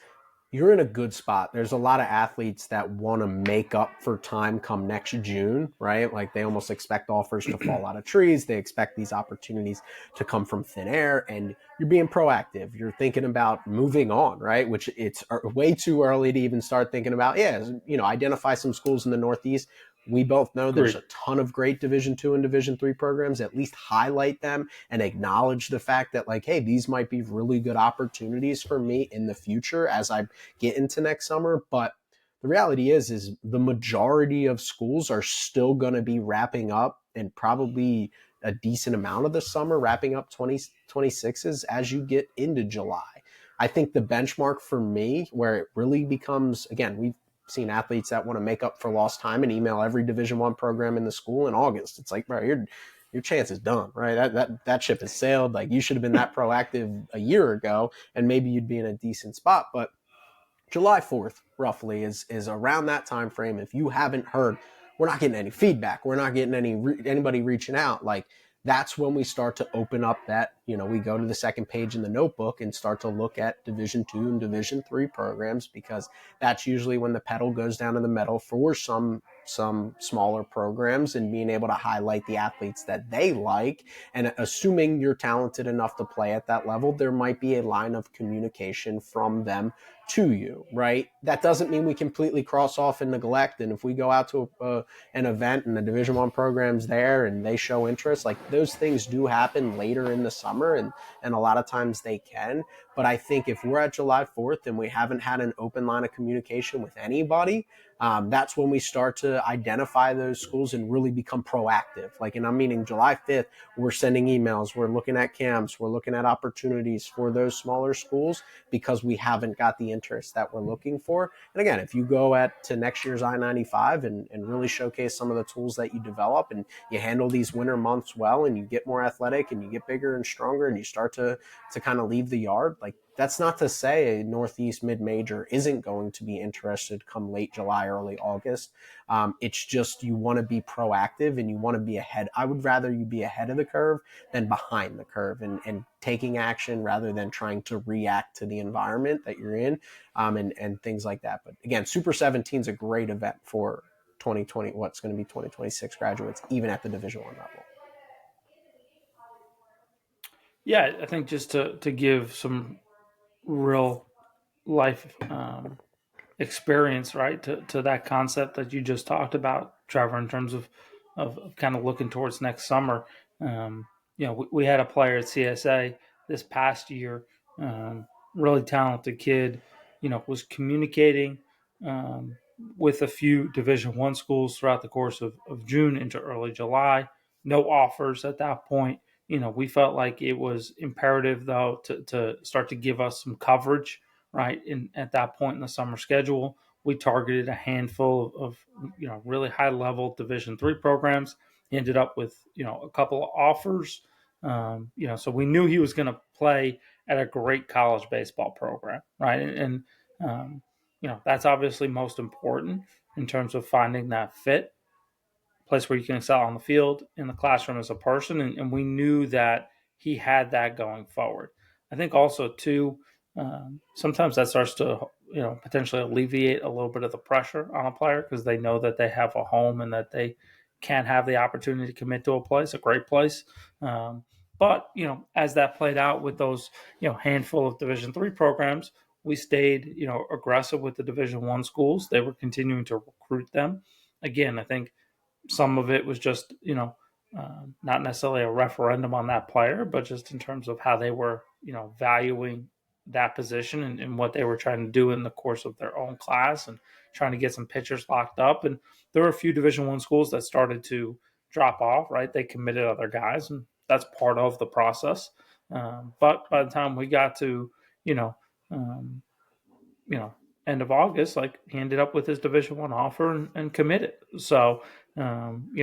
you're in a good spot. There's a lot of athletes that want to make up for time come next June, right? Like they almost expect offers to fall out of trees. They expect these opportunities to come from thin air, and you're being proactive. You're thinking about moving on, right? Which it's way too early to even start thinking about. Yeah, identify some schools in the Northeast. We both know there's Agreed. a ton of great Division II and Division III programs. At least highlight them and acknowledge the fact that, like, hey, these might be really good opportunities for me in the future as I get into next summer. But the reality is the majority of schools are still going to be wrapping up, and probably a decent amount of the summer wrapping up 2026s as you get into July. I think the benchmark for me, where it really becomes, again, we've seen athletes that want to make up for lost time and email every Division I program in the school in August. It's like, bro, your chance is done, right? That ship has sailed. Like, you should have been that proactive a year ago, and maybe you'd be in a decent spot. But July 4th, roughly, is around that time frame. If you haven't heard, we're not getting any feedback. We're not getting anybody reaching out. Like, that's when we start to open up that, we go to the second page in the notebook and start to look at Division II and Division III programs, because that's usually when the pedal goes down to the metal for some smaller programs, and being able to highlight the athletes that they like. And assuming you're talented enough to play at that level, there might be a line of communication from them to you, right? That doesn't mean we completely cross off and neglect. And if we go out to an event and the Division I program's there and they show interest, like, those things do happen later in the summer, and a lot of times they can. But I think if we're at July 4th and we haven't had an open line of communication with anybody, that's when we start to identify those schools and really become proactive. Like, and I'm meaning July 5th, we're sending emails, we're looking at camps, we're looking at opportunities for those smaller schools, because we haven't got the interest that we're looking for. And again, if you go to next year's I-95 and really showcase some of the tools that you develop, and you handle these winter months well, and you get more athletic and you get bigger and stronger, and you start to kind of leave the yard, like, that's not to say a Northeast mid-major isn't going to be interested come late July, early August. It's just, you want to be proactive and you want to be ahead. I would rather you be ahead of the curve than behind the curve, and taking action rather than trying to react to the environment that you're in, and things like that. But again, Super 17 is a great event for 2020, what's going to be 2026 graduates, even at the Division I level. Yeah, I think just to give some real life experience, right, to that concept that you just talked about, Trevor, in terms of kind of looking towards next summer. We had a player at CSA this past year, um, really talented kid, was communicating um, with a few Division I schools throughout the course of June into early July. No offers at that point. We felt like it was imperative, though, to start to give us some coverage, right? And at that point in the summer schedule, we targeted a handful of really high level Division III programs. He ended up with a couple of offers. So we knew he was going to play at a great college baseball program, right? And that's obviously most important in terms of finding that fit, place where you can excel on the field, in the classroom as a person, and we knew that he had that going forward. I think also too, sometimes that starts to potentially alleviate a little bit of the pressure on a player, because they know that they have a home and that they can have the opportunity to commit to a place, a great place. But as that played out with those handful of Division III programs, we stayed aggressive with the Division I schools. They were continuing to recruit them. Again, I think some of it was just, not necessarily a referendum on that player, but just in terms of how they were, valuing that position, and what they were trying to do in the course of their own class, and trying to get some pitchers locked up. And there were a few Division I schools that started to drop off, right? They committed other guys, and that's part of the process. But by the time we got to, you know, um, you know, end of August, like he ended up with his Division One offer and committed. So, we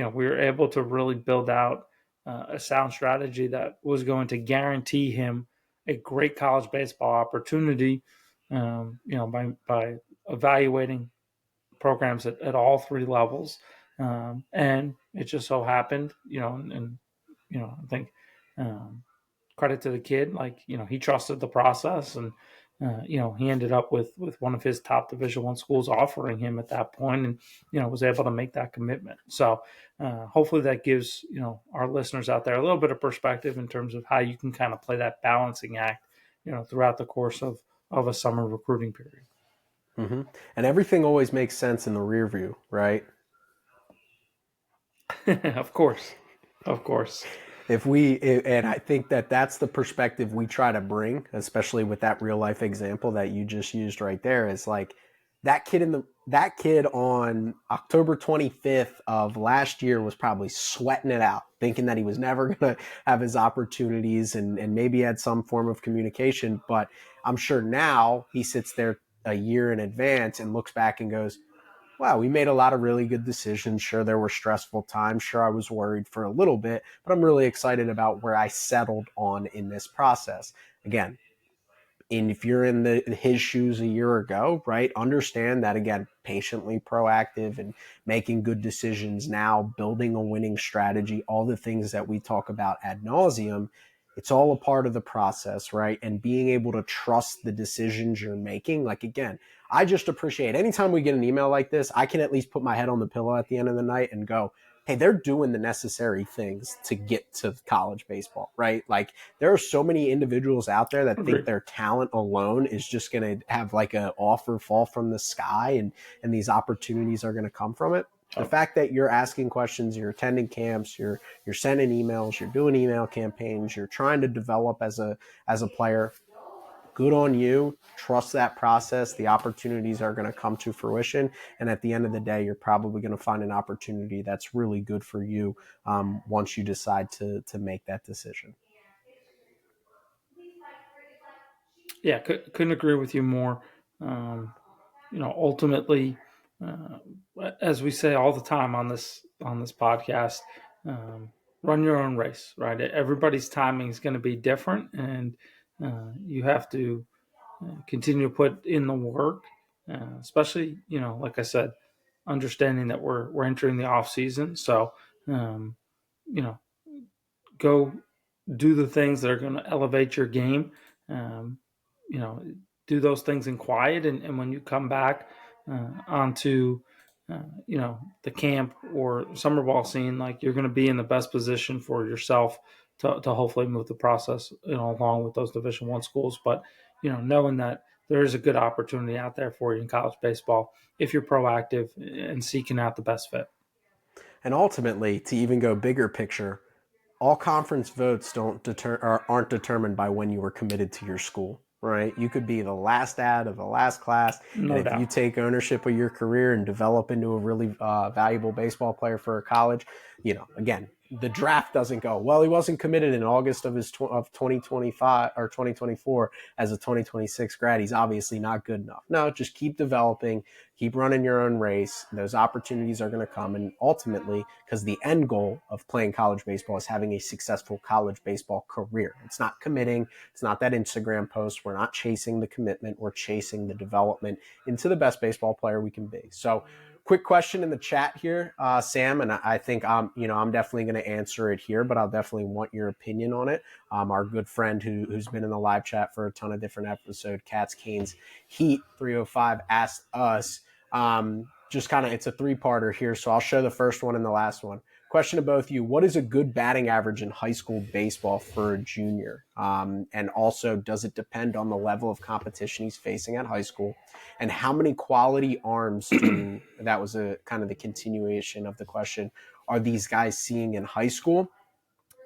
were able to really build out a sound strategy that was going to guarantee him a great college baseball opportunity. By evaluating programs at all three levels, and it just so happened, I think um, credit to the kid. Like, he trusted the process, and he ended up with one of his top Division One schools offering him at that point, and was able to make that commitment. So hopefully that gives our listeners out there a little bit of perspective in terms of how you can kind of play that balancing act, throughout the course of a summer recruiting period. Mm-hmm. And everything always makes sense in the rear view, right? Of course, of course. And I think that that's the perspective we try to bring, especially with that real life example that you just used right there, is like that kid on October 25th of last year was probably sweating it out, thinking that he was never going to have his opportunities, and maybe had some form of communication. But I'm sure now he sits there a year in advance and looks back and goes, wow, we made a lot of really good decisions. Sure, there were stressful times. Sure, I was worried for a little bit, but I'm really excited about where I settled on in this process. Again, and if you're in his shoes a year ago, right, understand that, again, patiently proactive and making good decisions now, building a winning strategy, all the things that we talk about ad nauseum, it's all a part of the process, right? And being able to trust the decisions you're making. Like, again, I just appreciate anytime we get an email like this, I can at least put my head on the pillow at the end of the night and go, hey, they're doing the necessary things to get to college baseball, right? Like, there are so many individuals out there that think Agreed. their talent alone is just going to have like an offer fall from the sky, and these opportunities are going to come from it. The Oh, fact that you're asking questions, you're attending camps, you're sending emails, you're doing email campaigns, you're trying to develop as a player, good on you. Trust that process. The opportunities are going to come to fruition. And at the end of the day, you're probably going to find an opportunity that's really good for you, once you decide to make that decision. yeah, couldn't agree with you more. Um, Ultimately, uh, as we say all the time on this podcast, um, run your own race. Right, everybody's timing is going to be different, and you have to continue to put in the work. Especially, like I said, understanding that we're entering the off season, so um, you know, go do the things that are going to elevate your game. Um, you know, do those things in quiet, and when you come back onto the camp or summer ball scene, like, you're going to be in the best position for yourself to hopefully move the process along with those Division One schools. But knowing that there is a good opportunity out there for you in college baseball if you're proactive and seeking out the best fit. And ultimately, to even go bigger picture, all conference votes don't deter or aren't determined by when you were committed to your school, right? You could be the last ad of the last class, and No if you doubt. take ownership of your career and develop into a really valuable baseball player for a college, again, the draft doesn't go, well, he wasn't committed in August of 2025 or 2024 as a 2026 grad. He's obviously not good enough. No, just keep developing, keep running your own race. Those opportunities are going to come. And ultimately, because the end goal of playing college baseball is having a successful college baseball career. It's not committing. It's not that Instagram post. We're not chasing the commitment. We're chasing the development into the best baseball player we can be. So, quick question in the chat here, Sam, and I think I'm definitely going to answer it here, but I'll definitely want your opinion on it. Our good friend who's been in the live chat for a ton of different episodes, Cats Canes Heat 305, asked us, just kind of, it's a three-parter here, so I'll show the first one and the last one. Question to both of you: what is a good batting average in high school baseball for a junior? And also, does it depend on the level of competition he's facing at high school? And how many quality arms that was a kind of the continuation of the question, are these guys seeing in high school?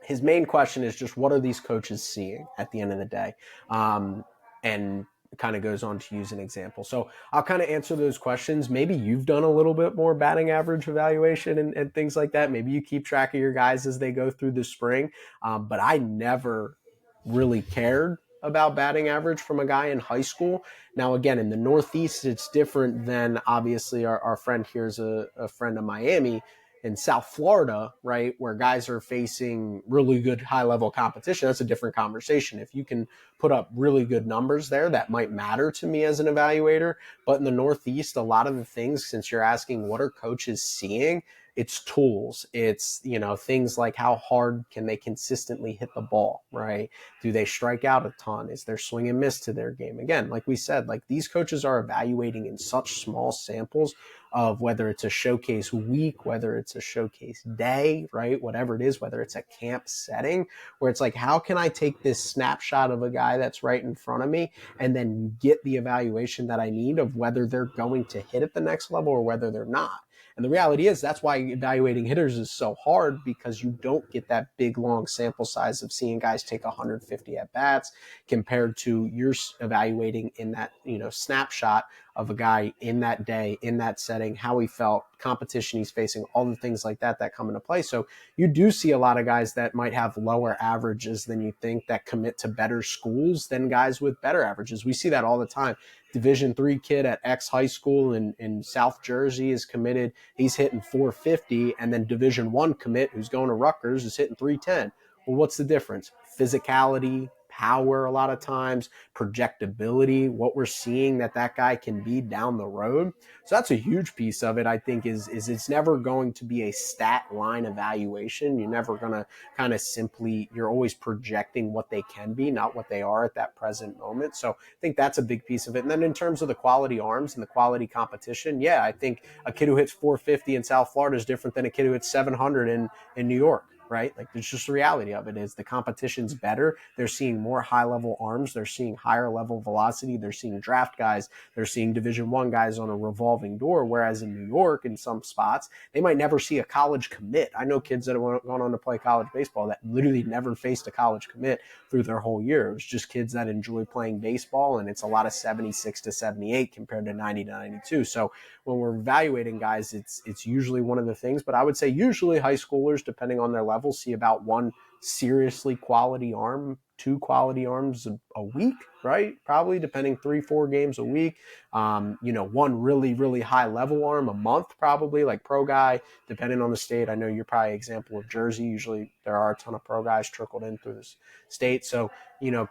His main question is just, what are these coaches seeing at the end of the day? And kind of goes on to use an example. So I'll kind of answer those questions. Maybe you've done a little bit more batting average evaluation and things like that. Maybe you keep track of your guys as they go through the spring. But I never really cared about batting average from a guy in high school. Now, again, in the Northeast, it's different than obviously our friend here's a friend of Miami in South Florida, right, where guys are facing really good high level competition. That's a different conversation. If you can put up really good numbers there, that might matter to me as an evaluator. But in the Northeast, a lot of the things, since you're asking what are coaches seeing, it's tools. It's, things like how hard can they consistently hit the ball, right? Do they strike out a ton? Is there swing and miss to their game? Again, like we said, like these coaches are evaluating in such small samples of whether it's a showcase week, whether it's a showcase day, right? Whatever it is, whether it's a camp setting, where it's like, how can I take this snapshot of a guy that's right in front of me and then get the evaluation that I need of whether they're going to hit at the next level or whether they're not? And the reality is that's why evaluating hitters is so hard, because you don't get that big, long sample size of seeing guys take 150 at bats compared to you're evaluating in that, snapshot of a guy in that day, in that setting, how he felt, competition he's facing, all the things like that that come into play. So you do see a lot of guys that might have lower averages than you think that commit to better schools than guys with better averages. We see that all the time. Division III kid at X high school in South Jersey is committed. He's hitting 450, and then Division I commit who's going to Rutgers is hitting 310. Well, what's the difference? Physicality, power, a lot of times, projectability, what we're seeing that guy can be down the road. So that's a huge piece of it, I think, is it's never going to be a stat line evaluation. You're never going to kind of simply, you're always projecting what they can be, not what they are at that present moment. So I think that's a big piece of it. And then in terms of the quality arms and the quality competition, yeah, I think a kid who hits 450 in South Florida is different than a kid who hits 700 in New York, right? Like, it's just the reality of it is the competition's better. They're seeing more high level arms. They're seeing higher level velocity. They're seeing draft guys. They're seeing Division I guys on a revolving door. Whereas in New York, in some spots, they might never see a college commit. I know kids that have gone on to play college baseball that literally never faced a college commit through their whole year. It was just kids that enjoy playing baseball, and it's a lot of 76 to 78 compared to 90 to 92. So when we're evaluating guys, it's usually one of the things, but I would say usually high schoolers, depending on their level, see about one seriously quality arm, two quality arms a week, right? Probably depending 3-4 games a week. One really, really high level arm a month, probably like pro guy, depending on the state. I know you're probably an example of Jersey. Usually there are a ton of pro guys trickled in through this state. So,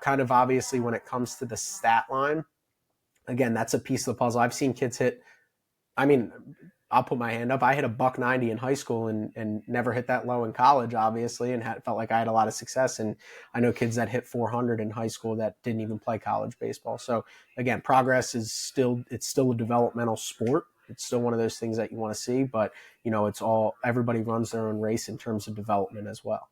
kind of obviously when it comes to the stat line, again, that's a piece of the puzzle. I've seen kids hit, I mean, I'll put my hand up. I hit a buck 90 in high school and never hit that low in college, obviously, and felt like I had a lot of success. And I know kids that hit 400 in high school that didn't even play college baseball. So again, progress is still a developmental sport. It's still one of those things that you want to see, but everybody runs their own race in terms of development as well.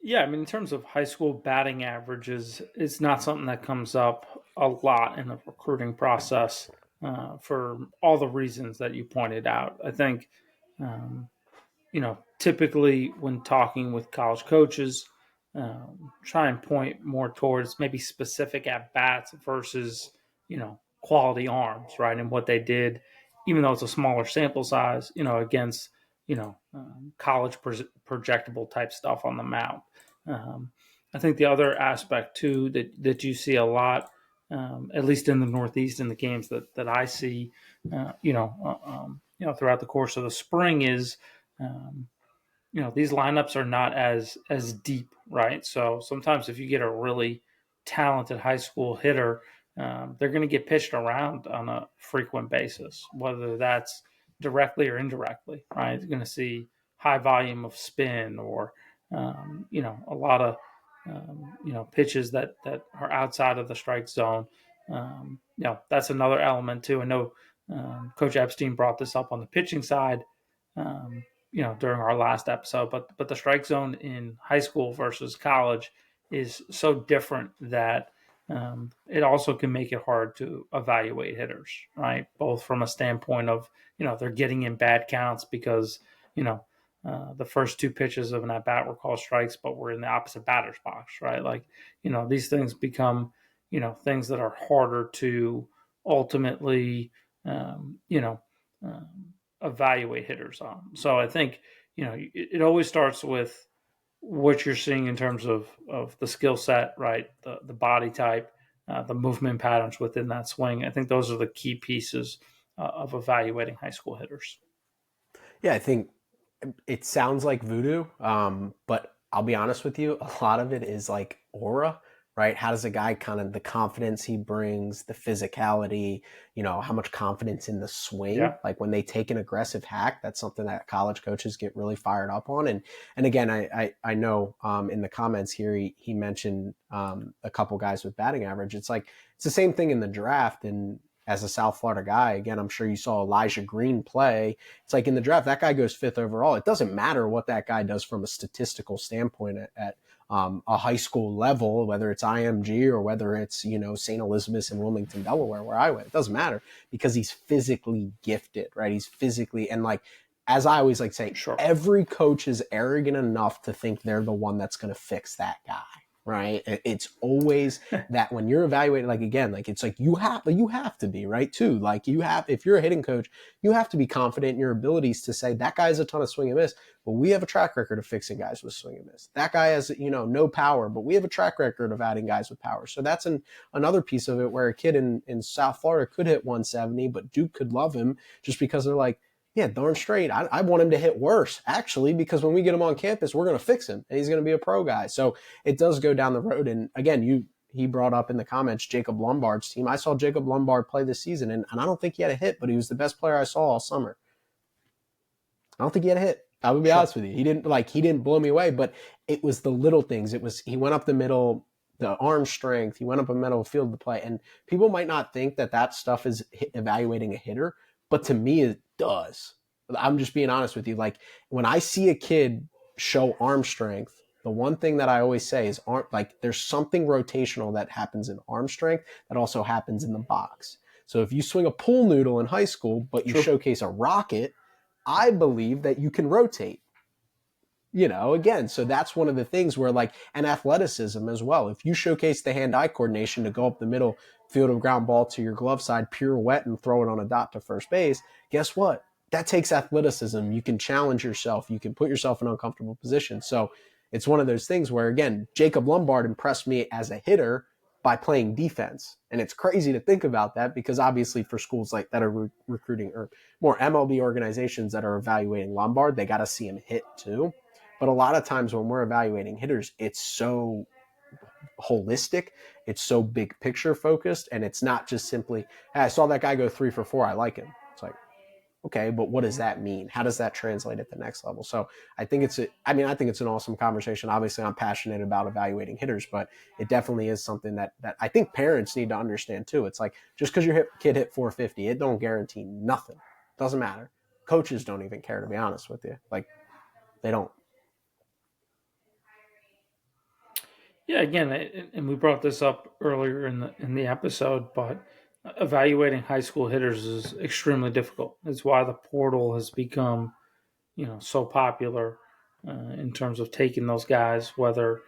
Yeah, I mean, in terms of high school batting averages, it's not something that comes up a lot in the recruiting process for all the reasons that you pointed out. I think, um, typically when talking with college coaches, try and point more towards maybe specific at bats versus, quality arms, right? And what they did, even though it's a smaller sample size, against, college projectable type stuff on the mound. Um, I think the other aspect too that you see a lot, at least in the Northeast in the games that I see, throughout the course of the spring is, um, these lineups are not as deep, right? So sometimes if you get a really talented high school hitter, they're going to get pitched around on a frequent basis, whether that's directly or indirectly, right? You're going to see high volume of spin or a lot of pitches that are outside of the strike zone. That's another element too. I know Coach Epstein brought this up on the pitching side. During our last episode, but the strike zone in high school versus college is so different that it also can make it hard to evaluate hitters, right? Both from a standpoint of they're getting in bad counts because the first two pitches of an at bat were called strikes, but were in the opposite batter's box, right? Like, these things become, things that are harder to ultimately, um, you know, um, evaluate hitters on. So I think, it always starts with what you're seeing in terms of the skill set, right? The body type, the movement patterns within that swing. I think those are the key pieces of evaluating high school hitters. Yeah, I think it sounds like voodoo, but I'll be honest with you, a lot of it is like aura, right? How does a guy kind of the confidence he brings, the physicality, how much confidence in the swing? Yeah, Like when they take an aggressive hack, that's something that college coaches get really fired up on. And again, I know in the comments here he mentioned a couple guys with batting average. It's like it's the same thing in the draft. And as a South Florida guy, again, I'm sure you saw Elijah Green play. It's like in the draft, that guy goes fifth overall. It doesn't matter what that guy does from a statistical standpoint at a high school level, whether it's IMG or whether it's, St. Elizabeth's in Wilmington, Delaware, where I went. It doesn't matter because he's physically gifted, right? He's physically, and like, as I always like to say, sure. every coach is arrogant enough to think they're the one that's going to fix that guy. Right. It's always that when you're evaluating, like, again, like, it's like you have to be right too. Like if you're a hitting coach, you have to be confident in your abilities to say that guy has a ton of swing and miss, but we have a track record of fixing guys with swing and miss. That guy has, no power, but we have a track record of adding guys with power. So that's another piece of it where a kid in South Florida could hit 170, but Duke could love him just because they're like, yeah, darn straight. I want him to hit worse, actually, because when we get him on campus, we're going to fix him and he's going to be a pro guy. So it does go down the road. And again, he brought up in the comments Jacob Lombard's team. I saw Jacob Lombard play this season, and I don't think he had a hit, but he was the best player I saw all summer. I don't think he had a hit. I would be Sure. honest with you. He didn't blow me away, but it was the little things. He went up the middle, the arm strength. He went up the middle field to play, and people might not think that stuff is evaluating a hitter, but to me it does. I'm just being honest with you. Like when I see a kid show arm strength, the one thing that I always say is there's something rotational that happens in arm strength that also happens in the box. So if you swing a pool noodle in high school, but you True. showcase a rocket, I believe that you can rotate, again. So that's one of the things where and athleticism as well. If you showcase the hand-eye coordination to go up the middle field of ground ball to your glove side, pirouette and throw it on a dot to first base, guess what? That takes athleticism. You can challenge yourself. You can put yourself in uncomfortable positions. So it's one of those things where, again, Jacob Lombard impressed me as a hitter by playing defense. And it's crazy to think about that because obviously for schools like that are recruiting or more MLB organizations that are evaluating Lombard, they got to see him hit too. But a lot of times when we're evaluating hitters, it's so holistic, it's so big picture focused, and it's not just simply, hey, I saw that guy go 3 for 4, I like him. It's like, okay, but what does that mean? How does that translate at the next level? So I think I think it's an awesome conversation. Obviously, I'm passionate about evaluating hitters, but it definitely is something that I think parents need to understand too. It's like just because your kid hit 450, it don't guarantee nothing. Doesn't matter. Coaches don't even care, to be honest with you. Like they don't. Yeah, again, and we brought this up earlier in the episode, but evaluating high school hitters is extremely difficult. It's why the portal has become, so popular in terms of taking those guys, whether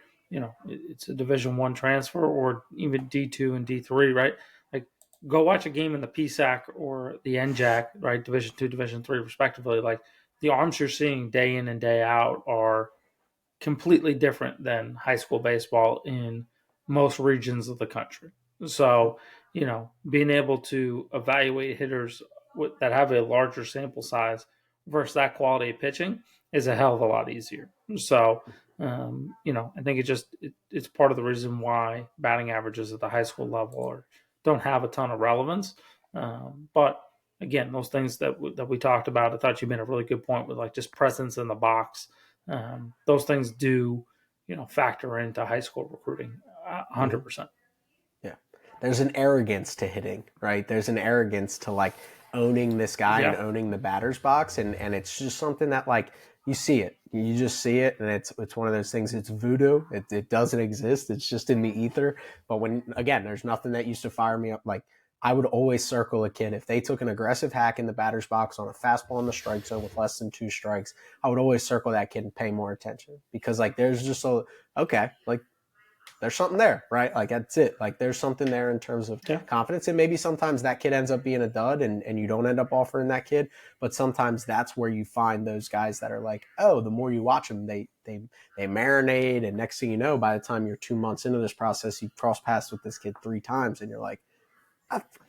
it's a Division 1 transfer or even D2 and D3, right? Like, go watch a game in the PSAC or the NJAC, right? Division 2, Division 3, respectively. Like the arms you're seeing day in and day out are completely different than high school baseball in most regions of the country. So, being able to evaluate hitters that have a larger sample size versus that quality of pitching is a hell of a lot easier. So, I think it's part of the reason why batting averages at the high school level don't have a ton of relevance. But again, those things that we talked about, I thought you made a really good point with like just presence in the box. Those things do, factor into high school recruiting, Mm-hmm. 100%. Yeah. There's an arrogance to hitting, right? There's an arrogance to owning this guy and Yeah, owning the batter's box. And it's just something that you see it. You just see it. And it's one of those things. It's voodoo. It doesn't exist. It's just in the ether. But when, again, there's nothing that used to fire me up. Like I would always circle a kid. If they took an aggressive hack in the batter's box on a fastball in the strike zone with less than 2 strikes, I would always circle that kid and pay more attention, because like there's just okay, like there's something there, right? Like that's it. Like there's something there in terms of Yeah. confidence. And maybe sometimes that kid ends up being a dud and you don't end up offering that kid. But sometimes that's where you find those guys that are like, oh, the more you watch them, they marinate. And next thing you know, by the time you're 2 months into this process, you've crossed paths with this kid 3 times and you're like,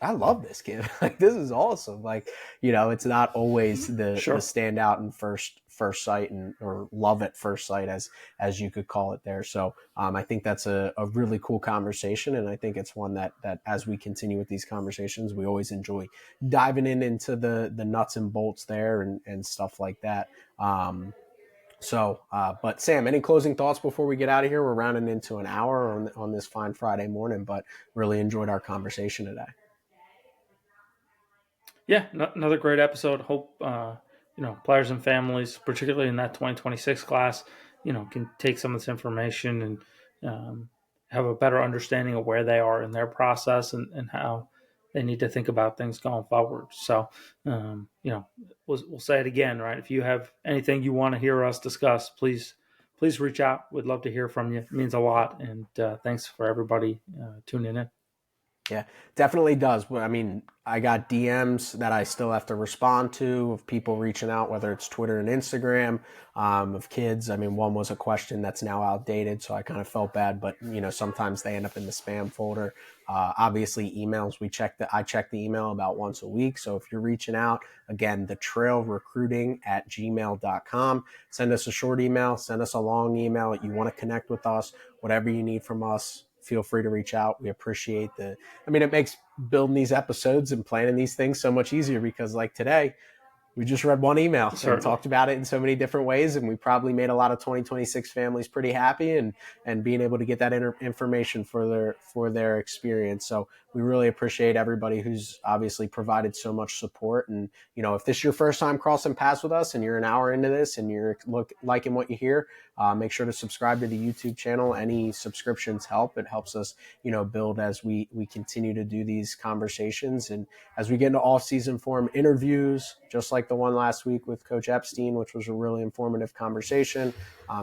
I love this kid. Like this is awesome. Like, it's not always the Sure. standout and first sight and or love at first sight as you could call it there. So I think that's a really cool conversation, and I think it's one that as we continue with these conversations, we always enjoy diving into the nuts and bolts there and stuff like that. But Sam, any closing thoughts before we get out of here? We're rounding into an hour on this fine Friday morning, but really enjoyed our conversation today. Yeah, another great episode. Hope players and families, particularly in that 2026 class, can take some of this information and have a better understanding of where they are in their process and how they need to think about things going forward. So, we'll say it again, right? If you have anything you want to hear us discuss, please reach out. We'd love to hear from you. It means a lot, and thanks for everybody tuning in. Yeah, definitely does. I mean, I got DMs that I still have to respond to of people reaching out, whether it's Twitter and Instagram, of kids. I mean, one was a question that's now outdated, so I kind of felt bad, but sometimes they end up in the spam folder. Obviously, emails. I check the email about once a week. So if you're reaching out, again, thetrailrecruiting@gmail.com. Send us a short email, send us a long email. You want to connect with us, whatever you need from us, feel free to reach out. We appreciate it makes building these episodes and planning these things so much easier, because like today, we just read one email and Certainly. talked about it in so many different ways, and we probably made a lot of 2026 families pretty happy and being able to get that information for their experience. So we really appreciate everybody who's obviously provided so much support. And if this is your first time crossing paths with us and you're an hour into this and you're liking what you hear, make sure to subscribe to the YouTube channel. Any subscriptions help. It helps us build as we continue to do these conversations, and as we get into off-season form interviews, just like the one last week with Coach Epstein, which was a really informative conversation.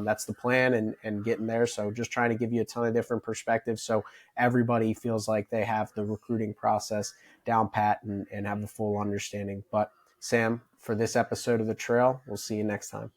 That's the plan and getting there. So just trying to give you a ton of different perspectives so everybody feels like they have the recruiting process down pat and have the full understanding. But Sam, for this episode of The Trail, we'll see you next time.